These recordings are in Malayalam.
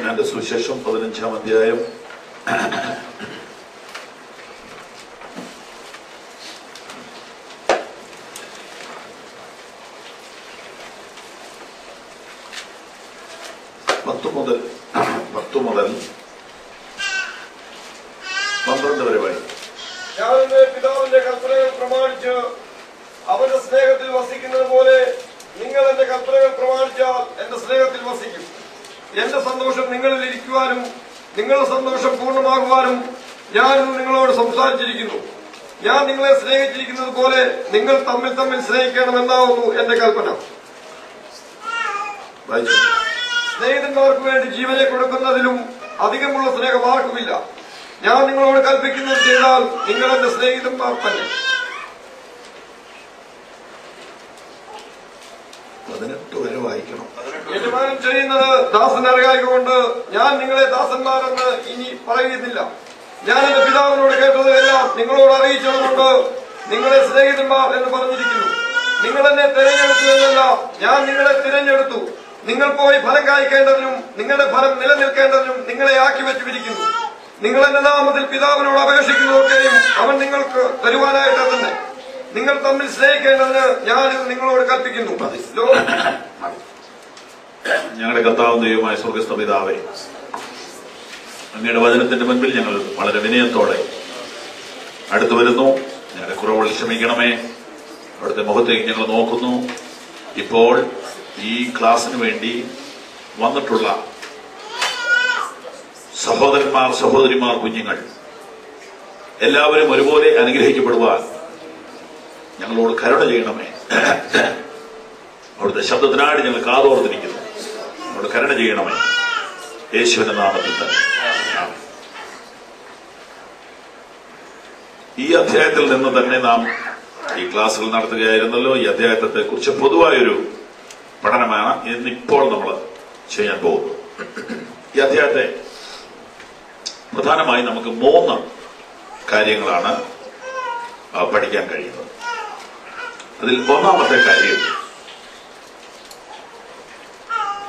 യോഹന്നാന്റെ സുവിശേഷം 15-ാം അധ്യായം 10 മുതൽ 12 വരെ വായി. ഞാൻ എന്റെ പിതാവിന്റെ കൽപ്പനകൾ പ്രമാണിച്ച് അവന്റെ സ്നേഹത്തിൽ വസിക്കുന്നത് പോലെ നിങ്ങൾ എന്റെ കൽപ്പനകൾ പ്രമാണിച്ചാൽ എന്റെ സ്നേഹത്തിൽ വസിക്കും. എന്റെ സന്തോഷം നിങ്ങളിൽ ഇരിക്കുവാനും നിങ്ങളുടെ സന്തോഷം പൂർണ്ണമാകുവാനും ഞാൻ നിങ്ങളോട് സംസാരിച്ചിരിക്കുന്നു. ഞാൻ നിങ്ങളെ സ്നേഹിച്ചിരിക്കുന്നത് പോലെ നിങ്ങൾ തമ്മിൽ തമ്മിൽ സ്നേഹിക്കണമെന്നാവുന്നു എന്റെ കൽപ്പന. സ്നേഹിതന്മാർക്ക് വേണ്ടി ജീവനെ കൊടുക്കുന്നതിലും അധികമുള്ള സ്നേഹം ആർക്കുമില്ല. ഞാൻ നിങ്ങളോട് കൽപ്പിക്കുന്നത് ചെയ്താൽ നിങ്ങൾ എന്റെ സ്നേഹിതന്മാർ തന്നെ. 18 വരെ വായിക്കണം. യജമാനൻ ചെയ്യുന്നത് ദാസൻ അറിയായതുകൊണ്ട് ഞാൻ നിങ്ങളെ ദാസന്മാരെന്ന് ഇനി പറയുന്നില്ല. ഞാൻ എന്റെ പിതാവിനോട് കേട്ടത് എല്ലാം നിങ്ങളോട് അറിയിച്ചതുകൊണ്ട് നിങ്ങളെ സ്നേഹിതന്മാർ എന്ന് പറഞ്ഞിരിക്കുന്നു. നിങ്ങൾ എന്നെ തിരഞ്ഞെടുത്തു എന്നല്ല, ഞാൻ നിങ്ങളെ തിരഞ്ഞെടുത്തു. നിങ്ങൾ പോയി ഫലം കായ്ക്കേണ്ടതിനും നിങ്ങളുടെ ഫലം നിലനിൽക്കേണ്ടതിനും നിങ്ങളെ ആക്കി വെച്ചിരിക്കുന്നു. നിങ്ങൾ എന്റെ നാമത്തിൽ പിതാവിനോട് അപേക്ഷിക്കുന്നതൊക്കെയും അവൻ നിങ്ങൾക്ക് തരുവാനായിട്ട് തന്നെ. നിങ്ങൾ തമ്മിൽ സ്നേഹിക്കേണ്ടതിന് ഞാനിത് നിങ്ങളോട് കൽപ്പിക്കുന്നു. ഞങ്ങളുടെ കർത്താവും ദൈവമായ സ്വർഗ്ഗസ്ഥ പിതാവേ, അങ്ങയുടെ വചനത്തിന്റെ മുൻപിൽ ഞങ്ങൾ വളരെ വിനയത്തോടെ അടുത്തു വരുന്നു. ഞങ്ങളുടെ കുറവുകൾ ക്ഷമിക്കണമേ. അവിടുത്തെ മുഖത്തേക്ക് ഞങ്ങൾ നോക്കുന്നു. ഇപ്പോൾ ഈ ക്ലാസ്സിന് വേണ്ടി വന്നിട്ടുള്ള സഹോദരന്മാർ, സഹോദരിമാർ, കുഞ്ഞുങ്ങൾ എല്ലാവരും ഒരുപോലെ അനുഗ്രഹിക്കപ്പെടുവാൻ ഞങ്ങളോട് കരുണ ചെയ്യണമേ. അവിടുത്തെ ശബ്ദത്തിനായിട്ട് ഞങ്ങൾ കാതോർത്തിരിക്കുന്നു. അവരോട് കരുണ ചെയ്യണമേ, യേശുവിന്റെ നാമത്തിൽ തന്നെ. ഈ അധ്യായത്തിൽ നിന്ന് തന്നെ നാം ഈ ക്ലാസ്സുകൾ നടത്തുകയായിരുന്നല്ലോ. ഈ അധ്യായത്തെ കുറിച്ച് പൊതുവായൊരു പഠനമാണ് ഇന്നിപ്പോൾ നമ്മൾ ചെയ്യാൻ പോകുന്നത്. ഈ അധ്യായത്തെ പ്രധാനമായി നമുക്ക് 3 കാര്യങ്ങളാണ് പഠിക്കാൻ കഴിയുന്നത്. അതിൽ ഒന്നാമത്തെ കാര്യം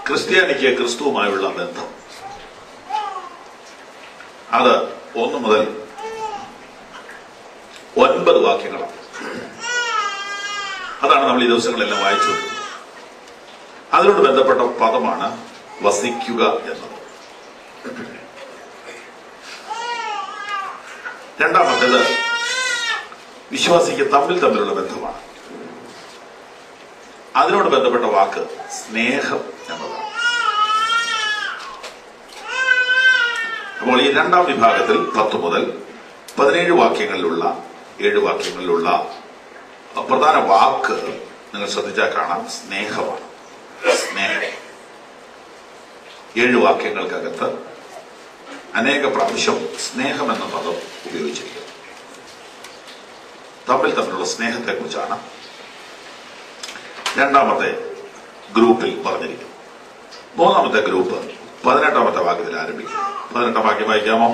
ക്രിസ്ത്യാനിക്ക് ക്രിസ്തുവുമായുള്ള ബന്ധം. അത് 1 മുതൽ 9 വാക്യങ്ങളാണ്. അതാണ് നമ്മൾ ഈ ദിവസങ്ങളെല്ലാം വായിച്ചത്. അതിനോട് ബന്ധപ്പെട്ട പദമാണ് വസിക്കുക എന്നത്. രണ്ടാമത്തേത് വിശ്വാസിക്ക് തമ്മിലുള്ള ബന്ധമാണ്. അതിനോട് ബന്ധപ്പെട്ട വാക്ക് സ്നേഹം എന്നതാണ്. അപ്പോൾ ഈ രണ്ടാം വിഭാഗത്തിൽ 10 മുതൽ 17 വാക്യങ്ങളിലുള്ള 7 വാക്യങ്ങളിലുള്ള പ്രധാന വാക്ക് നിങ്ങൾ ശ്രദ്ധിച്ചാൽ കാണാം, സ്നേഹമാണ്. സ്നേഹം 7 വാക്യങ്ങൾക്കകത്ത് അനേക പ്രാവശ്യം സ്നേഹം എന്ന പദം ഉപയോഗിച്ചിരിക്കുന്നു. തമ്മിലുള്ള സ്നേഹത്തെക്കുറിച്ചാണ് രണ്ടാമത്തെ ഗ്രൂപ്പിൽ പറഞ്ഞിരിക്കുന്നത്. മൂന്നാമത്തെ ഗ്രൂപ്പ് 18ാമത്തെ വാക്യത്തിൽ ആരംഭിക്കും. 18ാം വാക്യം വായിക്കാമോ?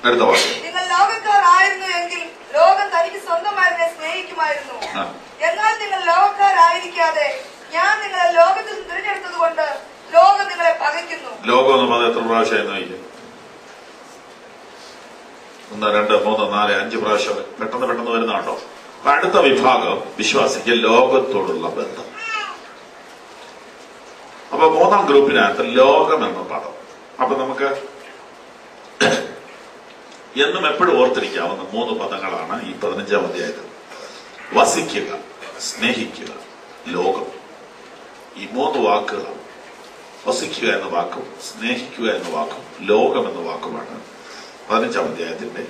അടുത്ത വാക്യം, നിങ്ങൾ ലോകക്കാരായിരുന്നു എങ്കിൽ ലോകം തനിക്ക് സ്വന്തമായതിനെ സ്നേഹിക്കുമായിരുന്നു. എന്നാൽ നിങ്ങൾ ലോകക്കാരായിരിക്കാതെ ഞാൻ നിങ്ങളെ ലോകത്തിൽ നിന്ന് തിരഞ്ഞെടുത്തത് കൊണ്ട് ലോകം നിങ്ങളെ പകയ്ക്കുന്നു. ലോകം എന്ന് പറഞ്ഞാൽ എത്ര പ്രാവശ്യം നോക്കി? 1, 2, 3, 4, 5 പ്രാവശ്യം പെട്ടെന്ന് വരുന്നുണ്ടോ? അപ്പൊ അടുത്ത വിഭാഗം വിശ്വാസിക്ക് ലോകത്തോടുള്ള ബന്ധം. അപ്പൊ 3ാം ഗ്രൂപ്പിനകത്ത് ലോകം എന്ന പദം. അപ്പൊ നമുക്ക് എന്നും എപ്പോഴും ഓർത്തിരിക്കാവുന്ന 3 പദങ്ങളാണ് ഈ 15ാം അധ്യായത്തിൽ. വസിക്കുക, സ്നേഹിക്കുക, ലോകം. ഈ 3 വാക്കുകളാണ്. വസിക്കുക എന്ന വാക്കും സ്നേഹിക്കുക എന്ന വാക്കും ലോകം എന്ന വാക്കുമാണ് 15ാം അധ്യായത്തിന്റെ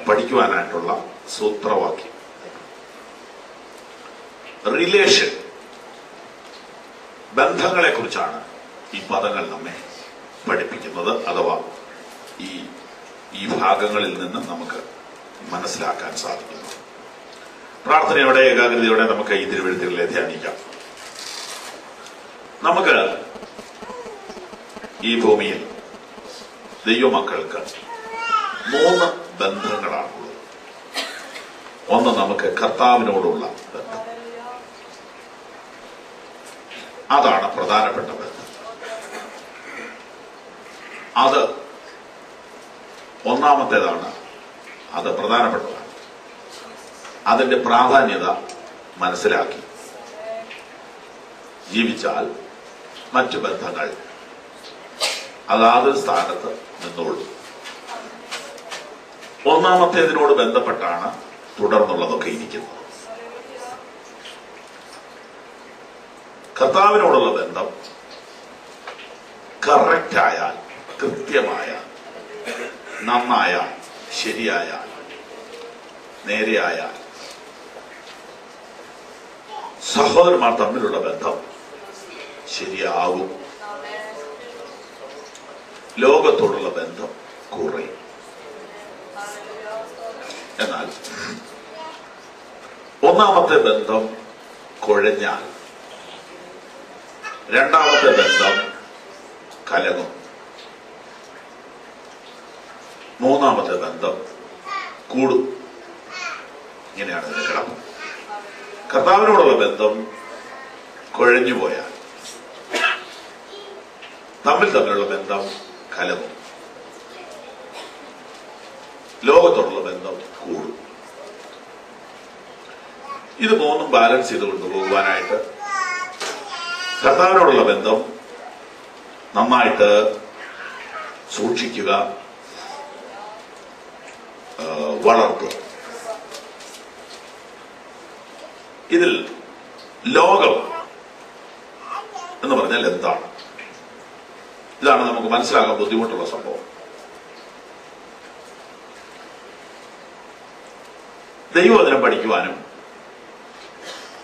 പഠിക്കുവാനായിട്ടുള്ള സൂത്രവാക്യം. റിലേഷൻ, ബന്ധങ്ങളെ കുറിച്ചാണ് ഈ പദങ്ങൾ നമ്മെ പഠിപ്പിക്കുന്നത്. അഥവാ ഈ ഭാഗങ്ങളിൽ നിന്ന് നമുക്ക് മനസ്സിലാക്കാൻ സാധിക്കുന്നു. പ്രാർത്ഥനയോടെ ഏകാഗ്രതയോടെ നമുക്ക് ഈ തിരുവെഴുത്തുകളെ ധ്യാനിക്കാം. നമുക്ക് ഈ ഭൂമിയിൽ ദൈവമക്കൾക്ക് 3 ബന്ധങ്ങളാണുള്ളത്. ഒന്ന് നമുക്ക് കർത്താവിനോടുള്ള ബന്ധം. അതാണ് പ്രധാനപ്പെട്ട ബന്ധം. അത് ഒന്നാമത്തേതാണ്, അത് പ്രധാനപ്പെട്ടതാണ്. അതിന്റെ പ്രാധാന്യത മനസ്സിലാക്കി ജീവിച്ചാൽ മറ്റു ബന്ധങ്ങൾ അതാത് സ്ഥാനത്ത് നിന്നോളൂ. ഒന്നാമത്തേതിനോട് ബന്ധപ്പെട്ടാണ് തുടർന്നുള്ളതൊക്കെ ഇരിക്കുന്നത്. കർത്താവിനോടുള്ള ബന്ധം കറക്റ്റായാൽ, കൃത്യമായാൽ, നന്നായാൽ, ശരിയായാൽ, നേരെയായാൽ സഹോദരന്മാർ തമ്മിലുള്ള ബന്ധം ശരിയാകും. ലോകത്തോടുള്ള ബന്ധം കുറയും. എന്നാൽ ഒന്നാമത്തെ ബന്ധം കുഴഞ്ഞാൽ രണ്ടാമത്തെ ബന്ധം കലങ്ങും. മൂന്നാമത്തെ ബന്ധം കൂടും. ഇങ്ങനെയാണ് ഇതിന്റെ കിടപ്പ്. കർത്താവിനോടുള്ള ബന്ധം കുഴഞ്ഞുപോയാൽ തമ്മിലുള്ള ബന്ധം കലങ്ങും. ലോകത്തോടുള്ള ബന്ധം കൂടും. ഇത് മൂന്നും ബാലൻസ് ചെയ്ത് കൊണ്ടുപോകുവാനായിട്ട് കർത്താവിനോടുള്ള ബന്ധം നന്നായിട്ട് സൂക്ഷിക്കുക, വളർത്തുക. ഇതിൽ ലോകം എന്ന് പറഞ്ഞാൽ എന്താണ്? ഇതാണ് നമുക്ക് മനസ്സിലാക്കാൻ ബുദ്ധിമുട്ടുള്ള സംഭവം. ദൈവവചനം പഠിക്കുവാനും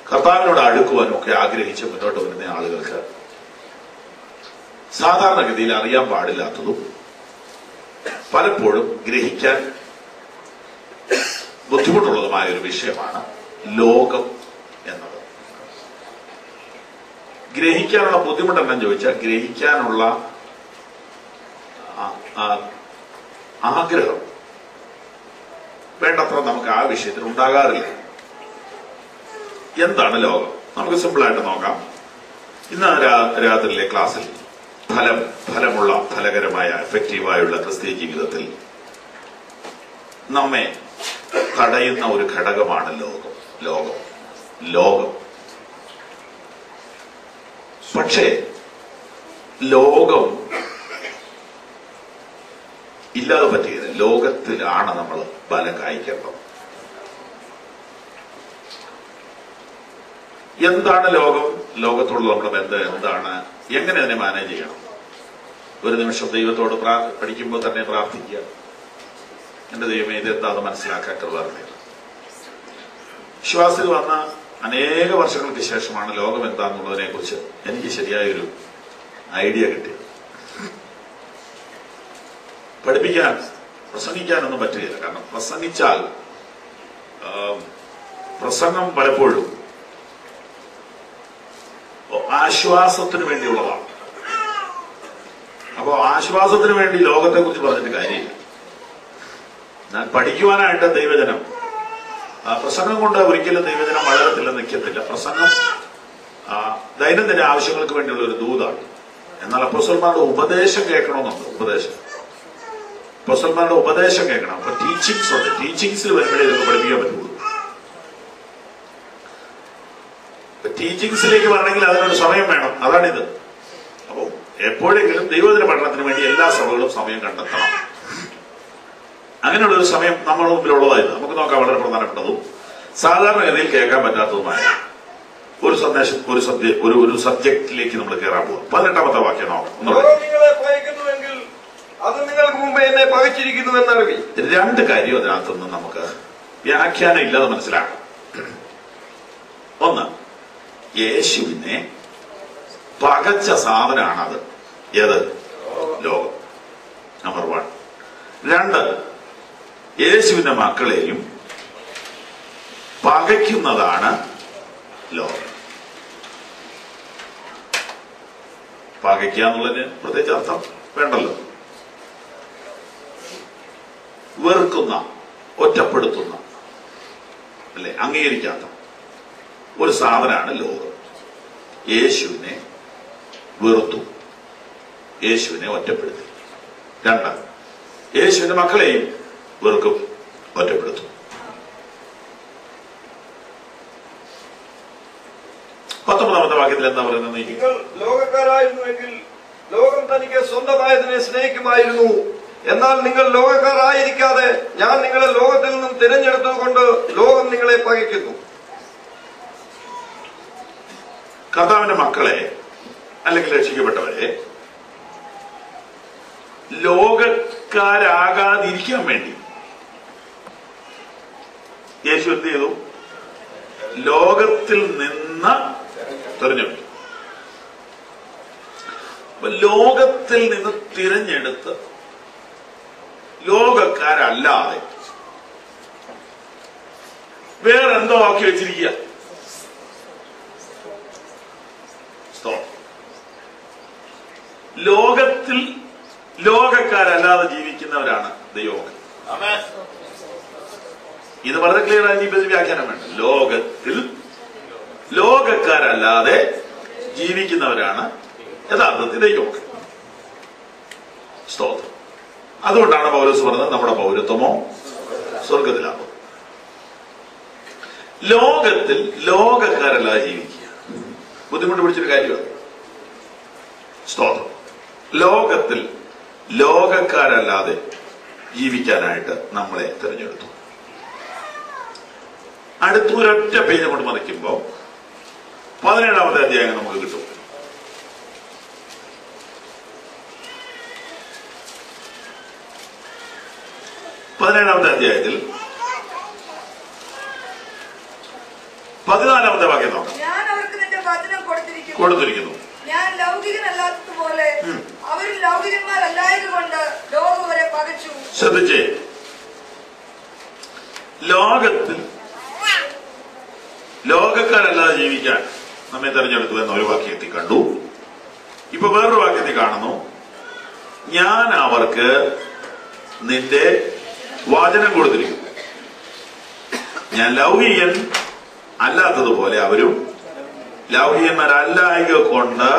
കർത്താവിനോട് അടുക്കുവാനും ഒക്കെ ആഗ്രഹിച്ച് മുന്നോട്ട് വരുന്ന ആളുകൾക്ക് സാധാരണഗതിയിൽ അറിയാൻ പാടില്ലാത്തതും പലപ്പോഴും ഗ്രഹിക്കാൻ ബുദ്ധിമുട്ടുള്ളതുമായ ഒരു വിഷയമാണ് ലോകം എന്നത്. ഗ്രഹിക്കാനുള്ള ബുദ്ധിമുട്ടെന്നു ചോദിച്ചാൽ ഗ്രഹിക്കാനുള്ള ആഗ്രഹം വേണ്ടത്ര നമുക്ക് ആ വിഷയത്തിൽ ഉണ്ടാകാറില്ല. എന്താണ് ലോകം? നമുക്ക് സിമ്പിളായിട്ട് നോക്കാം. ഇന്ന് രാത്രിയിലെ ക്ലാസ്സിൽ ഫലമുള്ള ഫലകരമായ എഫക്റ്റീവായുള്ള ക്രിസ്തീയ ജീവിതത്തിൽ നമ്മെ തടയുന്ന ഒരു ഘടകമാണ് ലോകം. പക്ഷേ ലോകം ഇല്ലാതെ പറ്റിയത്. ലോകത്തിലാണ് നമ്മൾ ബലം കായ്ക്കേണ്ടത്. എന്താണ് ലോകം? ലോകത്തോടുള്ള നമ്മുടെ ബന്ധം എന്താണ്? എങ്ങനെ അതിനെ മാനേജ് ചെയ്യണം? ഒരു നിമിഷം ദൈവത്തോട് പഠിക്കുമ്പോൾ തന്നെ പ്രാർത്ഥിക്കുക, എന്റെ ദൈവമേ ഇതെന്താന്ന് മനസ്സിലാക്കാൻ കൃപ. വിശ്വാസത്തിൽ വന്ന അനേക വർഷങ്ങൾക്ക് ശേഷമാണ് ലോകം എന്താന്നുള്ളതിനെ കുറിച്ച് എനിക്ക് ശരിയായൊരു ഐഡിയ കിട്ടിയത്. പ്രസംഗിക്കാനൊന്നും പറ്റുകയില്ല. കാരണം പ്രസംഗിച്ചാൽ പ്രസംഗം പലപ്പോഴും ആശ്വാസത്തിന് വേണ്ടിയുള്ളതാണ്. അപ്പോൾ ആശ്വാസത്തിന് വേണ്ടി ലോകത്തെ കുറിച്ച് പറഞ്ഞിട്ട് കാര്യമില്ല. ഞാൻ പഠിക്കുവാനായിട്ട് ദൈവജനം, പ്രസംഗം കൊണ്ട് ഒരിക്കലും ദൈവജനം വളരത്തില്ല, നിൽക്കത്തില്ല. പ്രസംഗം ദൈനംദിന ആവശ്യങ്ങൾക്ക് വേണ്ടിയുള്ള ഒരു ദൂതാണ്. എന്നാൽ അപ്പോസ്തലന്മാരുടെ ഉപദേശം കേൾക്കണമെന്നുണ്ട്. അപ്പോസ്തലന്മാരുടെ ഉപദേശം കേൾക്കണം. അപ്പൊ ടീച്ചിങ്സ് ഉണ്ട്. ടീച്ചിങ്സിൽ വരുമ്പോഴേ ഇതൊക്കെ പഠിപ്പിക്കാൻ പറ്റുള്ളൂ. ടീച്ചിങ്സിലേക്ക് വരണമെങ്കിൽ അതിനൊരു സമയം വേണം. അതാണിത്. അപ്പോൾ എപ്പോഴെങ്കിലും ദൈവദിന പഠനത്തിന് വേണ്ടി എല്ലാ സഭകളും സമയം കണ്ടെത്തണം. അങ്ങനെയുള്ളൊരു സമയം നമ്മുടെ മുമ്പിലുള്ളതായിരുന്നു. നമുക്ക് നോക്കാം. വളരെ പ്രധാനപ്പെട്ടതും സാധാരണഗതിയിൽ കേൾക്കാൻ പറ്റാത്തതുമായ ഒരു സന്ദേശം, ഒരു സബ്ജക്റ്റിലേക്ക് നമ്മൾ കയറാൻ പോകും. 18ാമത്തെ വാക്യം നോക്കാം. അത് നിങ്ങൾക്ക് മുമ്പ് എന്നെ പകച്ചിരിക്കുന്നുവെന്നറിവി. രണ്ട് കാര്യം അതിനകത്തുനിന്ന് നമുക്ക് വ്യാഖ്യാനം ഇല്ലാതെ മനസ്സിലാക്കാം. ഒന്ന്, യേശുവിനെ പകച്ച സാധനമാണത്. ഏത്? ലോകം. നമ്പർ 1. 2, യേശുവിന്റെ മക്കളെയും പകയ്ക്കുന്നതാണ് ലോകം. പകയ്ക്കുക എന്നുള്ളതിന് പ്രത്യേകിച്ച് അർത്ഥം വേണ്ടല്ലോ. വെറുക്കുന്ന, ഒറ്റപ്പെടുത്തുന്ന, അല്ലെ, അംഗീകരിക്കാത്ത ഒരു സാധനമാണ് ലോകം. യേശുവിനെ വെറുത്തു, യേശുവിനെ ഒറ്റപ്പെടുത്തി. 2, യേശുവിന്റെ മക്കളെയും വെറുക്കും, ഒറ്റപ്പെടുത്തും. 19-ാമത്തെ വാക്യത്തിൽ എന്താ പറയുന്നത്? നിങ്ങൾ ലോകക്കാരായിരുന്നുവെങ്കിൽ ലോകം തനിക്ക് സ്വന്തമായതിനെ സ്നേഹിക്കുമായിരുന്നു. എന്നാൽ നിങ്ങൾ ലോകക്കാരായിരിക്കാതെ ഞാൻ നിങ്ങളെ ലോകത്തിൽ നിന്നും തിരഞ്ഞെടുത്തതുകൊണ്ട് ലോകം നിങ്ങളെ പകയ്ക്കുന്നു. കർത്താവിന്റെ മക്കളെ അല്ലെങ്കിൽ രക്ഷിക്കപ്പെട്ടവരെ ലോകക്കാരാകാതിരിക്കാൻ വേണ്ടി യേശു എന്ത് ചെയ്തു? ലോകത്തിൽ നിന്ന് തിരഞ്ഞെടുത്തു. ലോകത്തിൽ നിന്ന് തിരഞ്ഞെടുത്ത് ലോകക്കാരല്ലാതെ വേറെന്തോ ആക്കി വെച്ചിരിക്കുക. ലോകത്തിൽ ലോകക്കാരല്ലാതെ ജീവിക്കുന്നവരാണ് ദൈവമക്കൾ. ഇത് വളരെ ക്ലിയർ ആയി വ്യാഖ്യാനം വേണ്ട. ലോകത്തിൽ ലോകക്കാരല്ലാതെ ജീവിക്കുന്നവരാണ് യഥാർത്ഥത്തിൽ ദൈവമക്കൾ. സ്തോത്രം. അതുകൊണ്ടാണ് പൗലോസ് പറഞ്ഞത് നമ്മുടെ പൗരത്വമോ സ്വർഗത്തിലാകും. ലോകത്തിൽ ലോകക്കാരല്ലാതെ ജീവിക്കുക ബുദ്ധിമുട്ട് പിടിച്ചൊരു കാര്യമാണ്. സ്തോത്രം. ലോകത്തിൽ ലോകക്കാരല്ലാതെ ജീവിക്കാനായിട്ട് നമ്മളെ തിരഞ്ഞെടുത്തു. അടുത്തൊരൊറ്റ പേജ് കൊണ്ട് മറിക്കുമ്പോൾ 17-ാമത്തെ അധ്യായം നമുക്ക് കിട്ടും. 17-ാമത്തെ അധ്യായത്തിൽ 14-ാമത്തെ വാക്യം നോക്കാം. ഞാൻ അവർക്ക് നിന്റെ വചനം കൊടുത്തിരിക്കുന്നു. ഞാൻ ലൗകികനല്ലാത്തതുപോലെ അവരും ലൗകികന്മാരല്ലായതുകൊണ്ട് ലോകം അവരെ പകച്ചു. ശ്രദ്ധിച്ചേ, ലോകത്തിൽ ലോകക്കാരല്ലാതെ ജീവിക്കാൻ നമ്മെ തെരഞ്ഞെടുത്തു എന്ന ഒരു വാക്യത്തിൽ കണ്ടു. ഇപ്പൊ വേറൊരു വാക്യത്തിൽ കാണുന്നു, ഞാൻ അവർക്ക് നിന്റെ വചനം കൊടുത്തിരിക്കുന്നു. ഞാൻ ലൗകികൻ അല്ലാത്തതുപോലെ അവരും ലൗകികന്മാരല്ലായക കൊണ്ട്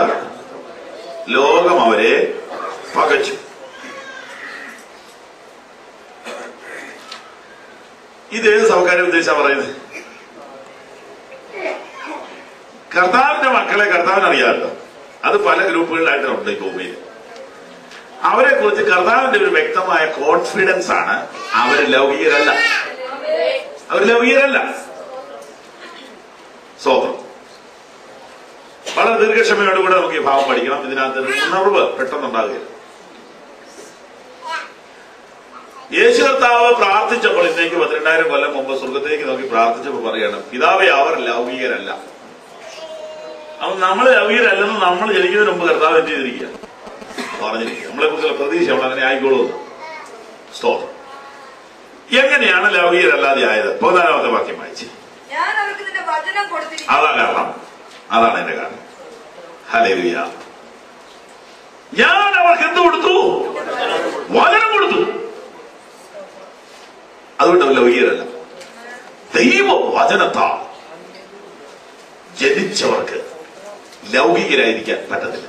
ലോകം അവരെ പകച്ചു. ഇതേത് സഭക്കാരെ ഉദ്ദേശിച്ചാ പറയുന്നത്? കർത്താവിന്റെ മക്കളെ കർത്താവിന് അറിയാമല്ലോ. അത് പല ഗ്രൂപ്പുകളിലായിട്ടുണ്ട് ഈ ഭൂമിയിൽ. അവരെ കുറിച്ച് കർത്താവിന്റെ ഒരു വ്യക്തമായ കോൺഫിഡൻസ് ആണ്. അവർ ലൗകികരല്ല. സ്വതന്ത്രം. വളരെ ദീർഘക്ഷമയോടുകൂടെ നമുക്ക് ഈ ഭാവം പഠിക്കണം. ഇതിനകത്ത് ഉണർവ് പെട്ടെന്നുണ്ടാകുകയില്ല. യേശു കർത്താവ് പ്രാർത്ഥിച്ചപ്പോൾ ഇന്നേക്ക് 12,000 കൊല്ലം മുമ്പ് സ്വർഗത്തേക്ക് നോക്കി പ്രാർത്ഥിച്ചപ്പോൾ പറയാണ്, പിതാവേ അവർ ലൗകികരല്ല. അപ്പൊ നമ്മൾ ലൗകികരല്ലെന്ന് നമ്മൾ ജനിക്കുന്നതിന് മുമ്പ് കർത്താവ് എന്ത് ചെയ്തിരിക്കുക? പറഞ്ഞിരിക്കുക. നമ്മളെ കുറിച്ചുള്ള പ്രതീക്ഷ നമ്മൾ അങ്ങനെ ആയിക്കോളൂന്ന്. സ്തോത്രം. എങ്ങനെയാണ് ലൗകികരല്ലാതെ ആയത്? 14-ാമത്തെ വാക്യം വായിച്ച്. അതാണ് എന്റെ കാരണം. ഹല്ലേലൂയ. ഞാൻ അവർക്ക് എന്ത് കൊടുത്തു? വചനം കൊടുത്തു. അതുകൊണ്ട് ലൗകികരല്ല. ദൈവ വചനത്താൽ ജനിച്ചവർക്ക് ലൗകികരായിരിക്കാൻ പറ്റത്തില്ല.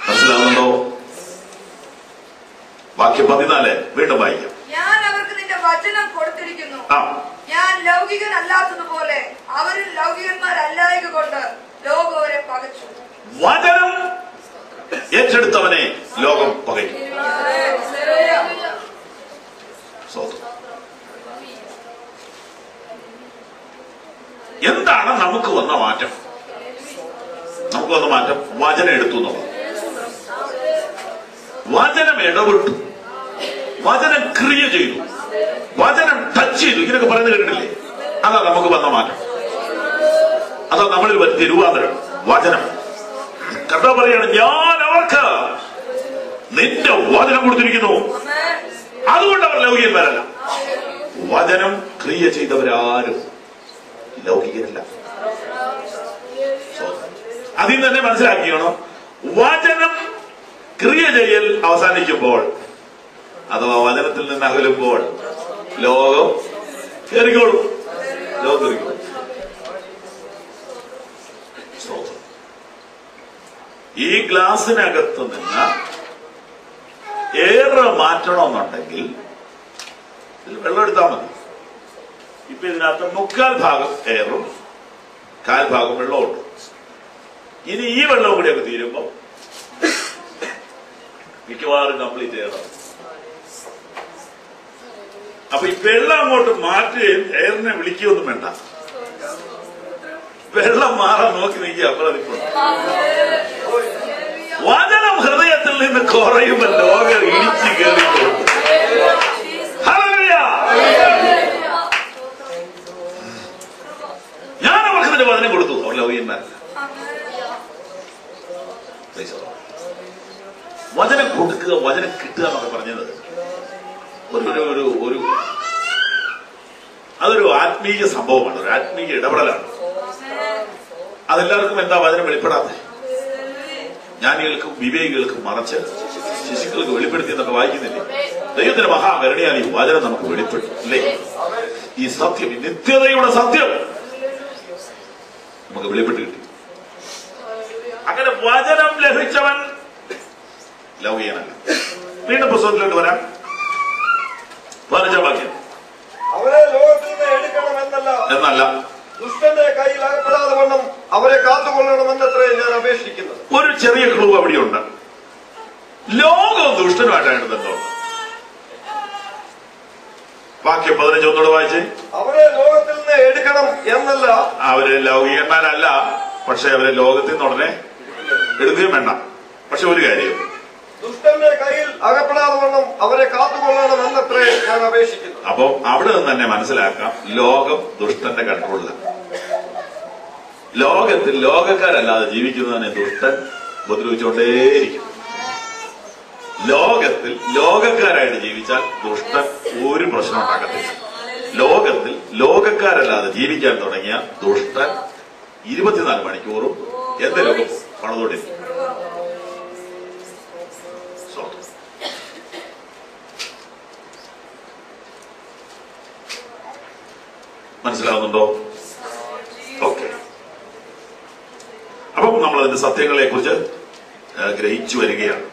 മനസ്സിലാവുന്നുണ്ടോ? വാക്യം 14 വീണ്ടും വായിക്കാം. ഞാൻ അവർക്ക് നിന്റെ വചനം കൊടുത്തിരിക്കുന്നു. ഞാൻ ലൗകികനല്ലാത്തതുപോലെ അവരും ലൗകികന്മാരല്ലായക കൊണ്ട് ലോകം അവരെ പകച്ചു. വചനം ഏറ്റെടുത്തവനെ ലോകം പകയ്ക്കും. എന്താണ് നമുക്ക് വന്ന മാറ്റം? നമുക്ക് വന്ന മാറ്റം വചനം എടുത്തു എന്നുള്ളത്. വചനം ഇടപെട്ടു, വചനം ക്രിയ ചെയ്തു, വചനം ടച്ച് ചെയ്തു. ഇങ്ങനെയൊക്കെ പറയുന്നത് കേട്ടിട്ടില്ലേ? അതാ നമുക്ക് വന്ന മാറ്റം. അതാ നമ്മളിൽ വരുത്തിയ രൂപാന്തരം. വചനം. കർത്താവ് പറയാണ്, ഞാൻ അവർക്ക് നിന്റെ വചനം കൊടുത്തിരിക്കുന്നു. അതുകൊണ്ട് അവർ ലൗകികന്മാരല്ല. വചനം ക്രിയ ചെയ്തവരാരും ലൗകികരല്ല. അതിൽ തന്നെ മനസ്സിലാക്കിയണം, വചനം ക്രിയ ചെയ്യൽ അവസാനിക്കുമ്പോൾ അഥവാ വചനത്തിൽ നിന്ന് അകലുമ്പോൾ ലോകം കയറിക്കോളും. ലോകം കയറിക്കോളും. ഈ ഗ്ലാസിനകത്ത് നിന്ന് എയർ മാറ്റണമെന്നുണ്ടെങ്കിൽ ഇതിൽ വെള്ളം എടുത്താൽ മതി. ഇപ്പൊ ഇതിനകത്ത് 3/4 ഭാഗം എയറും 1/4 ഭാഗം വെള്ളവും ഉണ്ട്. ഇനി ഈ വെള്ളം കൂടിയൊക്കെ തീരുമ്പോ മിക്കവാറും കംപ്ലീറ്റ് എയറാണ്. അപ്പൊ ഈ വെള്ളം അങ്ങോട്ട് മാറ്റുകയും എയറിനെ വിളിക്കുകയൊന്നും വേണ്ട. വെള്ളം മാറാൻ നോക്കി നിൽക്കുക. അപ്പുറം വചനം ഹൃദയത്തിൽ നിന്ന് കുറയുമ്പോൾ ലോകം ഇടിച്ചു കയറിക്കൊണ്ടു. ഞാൻ അവർക്ക് ഇതിന്റെ വചനം കൊടുത്തു. അവർ ലൗകികന്മാരല്ല. വചനം കൊടുക്കുക, വചനം കിട്ടുക എന്നൊക്കെ പറഞ്ഞത് അതൊരു ആത്മീയ സംഭവമാണ്, ഒരു ആത്മീയ ഇടപെടലാണ്. അതെല്ലാവർക്കും എന്താ വചനം വെളിപ്പെടാതെ? ജ്ഞാനികൾക്കും വിവേകികൾക്കും മറച്ച് ശിശുക്കൾക്ക് വെളിപ്പെടുത്തി എന്നൊക്കെ വായിക്കുന്നില്ലേ? ദൈവത്തിന്റെ മഹാകരുണയാൽ ഈ വചനം നമുക്ക് വെളിപ്പെടും അല്ലേ? ഈ സത്യം, ഈ നിത്യതയുടെ സത്യം നമുക്ക് വെളിപ്പെട്ട് കിട്ടി. അങ്ങനെ വചനം ലഭിച്ചവൻ ലൗകികനല്ല. വീണ്ടും പുസ്തകത്തിലോട്ട് വരാം. 15-ാം വാക്യം. അവരെ ലോകത്തിൽ നിന്ന് എടുക്കണമെന്നല്ല, ദുഷ്ടന്റെ കയ്യിൽ അകപ്പെടാതെ വണ്ണം അവരെ കാത്തുകൊള്ളണമെന്നത്രേ ഞാൻ അപേക്ഷിക്കുന്നത്. ഒരു ചെറിയ ക്ലൂ അവിടെയുണ്ട്. ലോകം ദുഷ്ടനുമായിട്ടാണ് ബന്ധം. വാക്യം 15 ഒന്നുകൂടെ വായിച്ചേ. അവരെ ലോകത്തിൽ നിന്ന് എടുക്കണം എന്നല്ല. അവര് ലൗകികന്മാരല്ല, പക്ഷെ അവരെ ലോകത്തിൽ നിന്ന് ഉടനെ എടുക്കുകയും വേണ്ട. പക്ഷെ ഒരു കാര്യം, ദുഷ്ടന്റെ കയ്യിൽ അകപ്പെടാതെ വണ്ണം അവരെ കാത്തുകൊള്ളണം എന്നത്രേ ഞാൻ അപേക്ഷിക്കുന്നു. അപ്പൊ അവിടെ നിന്ന് തന്നെ മനസ്സിലാക്കാം, ലോകം ദുഷ്ടന്റെ കൺട്രോളിലാണ്. ലോകത്തിൽ ലോകക്കാരല്ലാതെ ജീവിക്കുന്നതിനെ ദുഷ്ടൻ ഉപദ്രവിച്ചുകൊണ്ടേയിരിക്കും. ലോകത്തിൽ ലോകക്കാരായിട്ട് ജീവിച്ചാൽ ദുഷ്ടൻ ഒരു പ്രശ്നം ഉണ്ടാക്കത്തില്ല. ലോകത്തിൽ ലോകക്കാരല്ലാതെ ജീവിക്കാൻ തുടങ്ങിയ ദുഷ്ടൻ 24 മണിക്കൂറും എന്തെങ്കിലും പണതോടില്ല. മനസ്സിലാവുന്നുണ്ടോ? ഓക്കെ. അപ്പം നമ്മൾ അതിന്റെ സത്യങ്ങളെ കുറിച്ച് ഗ്രഹിച്ചു വരികയാണ്.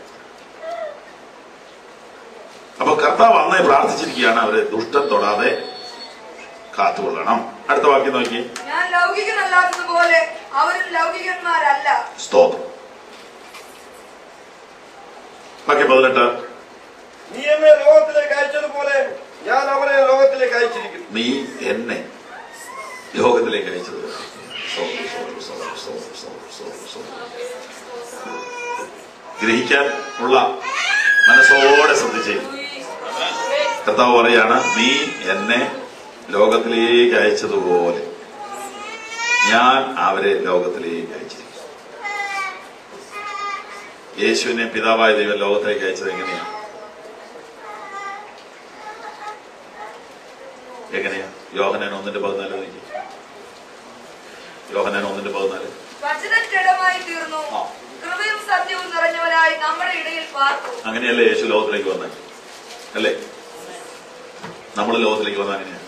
അപ്പൊ കർത്താവ് അന്നേ പ്രാർത്ഥിച്ചിരിക്കുകയാണ്, അവരെ ദുഷ്ടൻ തൊടാതെ കാത്തുകൊള്ളണം. അടുത്ത വാക്യം നോക്കി. ഞാൻ ലൗകികനല്ലാത്തതുപോലെ അവരും ലൗകികന്മാരല്ല. സ്തോത്രം. വാക്യം 18. നീ എന്നെ ലോകത്തിലേക്ക് അയച്ചതുപോലെ ഞാൻ അവരെ ലോകത്തിലേക്ക് അയച്ചിരിക്കുന്നു. നീ എന്നെ ലോകത്തിലേക്ക് അയച്ചത്. ഗ്രഹിക്കാൻ ഉള്ള മനസ്സോടെ ശ്രദ്ധിച്ചേ. കർത്താവ് പറയാണ്, നീ എന്നെ ലോകത്തിലേക്ക് അയച്ചതുപോലെ ഞാൻ അവരെ ലോകത്തിലേക്ക് അയച്ചിരിക്കുന്നു. യേശുവിനെ പിതാവായ ദൈവം ലോകത്തിലേക്ക് അയച്ചത് എങ്ങനെയാ? യോഹന്നാൻ 1:14 നോക്കി. യോഹന്നാൻ 1:14. വചനം ജഡമായി തീർന്നു, കൃപയും സത്യവും നിറഞ്ഞവനായി നമ്മുടെ ഇടയിൽ പാർത്തു. അങ്ങനെയല്ലേ യേശു ലോകത്തിലേക്ക് വന്നത്? അല്ലേ? നമ്മൾ ലോകത്തിലേക്ക് വന്നത് അങ്ങനെയാണ്.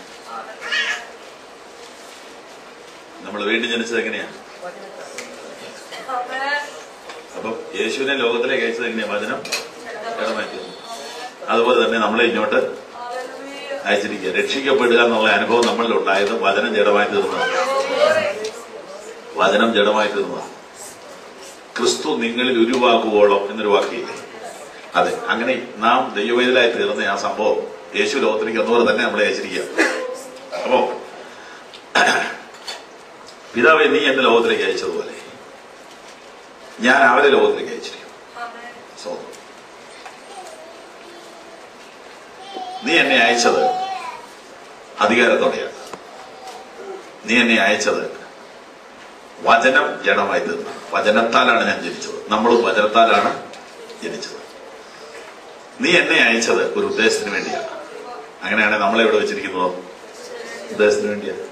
നമ്മൾ വീണ്ടും ജനിച്ചത് എങ്ങനെയാ? അപ്പം യേശുവിനെ ലോകത്തിലേക്ക് അയച്ചത് എങ്ങനെയാ? വചനം ജഡമായി തീർന്നു. അതുപോലെ തന്നെ നമ്മളെ ഇങ്ങോട്ട് അയച്ചിരിക്കുക. രക്ഷിക്കപ്പെടുക എന്നുള്ള അനുഭവം നമ്മളിൽ ഉണ്ടായത് വചനം ജഡമായി തീർന്നതാണ്. വചനം ജഡമായി തീർന്നതാണ്. ക്രിസ്തു നിങ്ങളിൽ ഉരുവാകുവോളം എന്നൊരു വാക്കിയില്ലേ? അതെ, അങ്ങനെ നാം ദൈവവേദലായി തീർന്ന ആ സംഭവം യേശു ലോകത്തിലേക്ക് ഒന്നുപോലെ തന്നെ നമ്മളെ അയച്ചിരിക്കുക. അപ്പോ പിതാവേ, നീ എന്നെ ലോകത്തിലേക്ക് അയച്ചതുപോലെ ഞാൻ അവരെ ലോകത്തിലേക്ക് അയച്ചിരിക്കും. നീ എന്നെ അയച്ചത് അധികാരത്തോടെയാണ്. നീ എന്നെ അയച്ചത് വചനം ജഡമായി തീർന്നു. വചനത്താലാണ് ഞാൻ ജനിച്ചത്. നമ്മളും വചനത്താലാണ് ജനിച്ചത്. നീ എന്നെ അയച്ചത് ഒരു ഉദ്ദേശത്തിന് വേണ്ടിയാണ്. അങ്ങനെയാണെങ്കിൽ നമ്മളെ എവിടെ വെച്ചിരിക്കുന്നതോ ഉദ്ദേശത്തിന് വേണ്ടിയാണ്.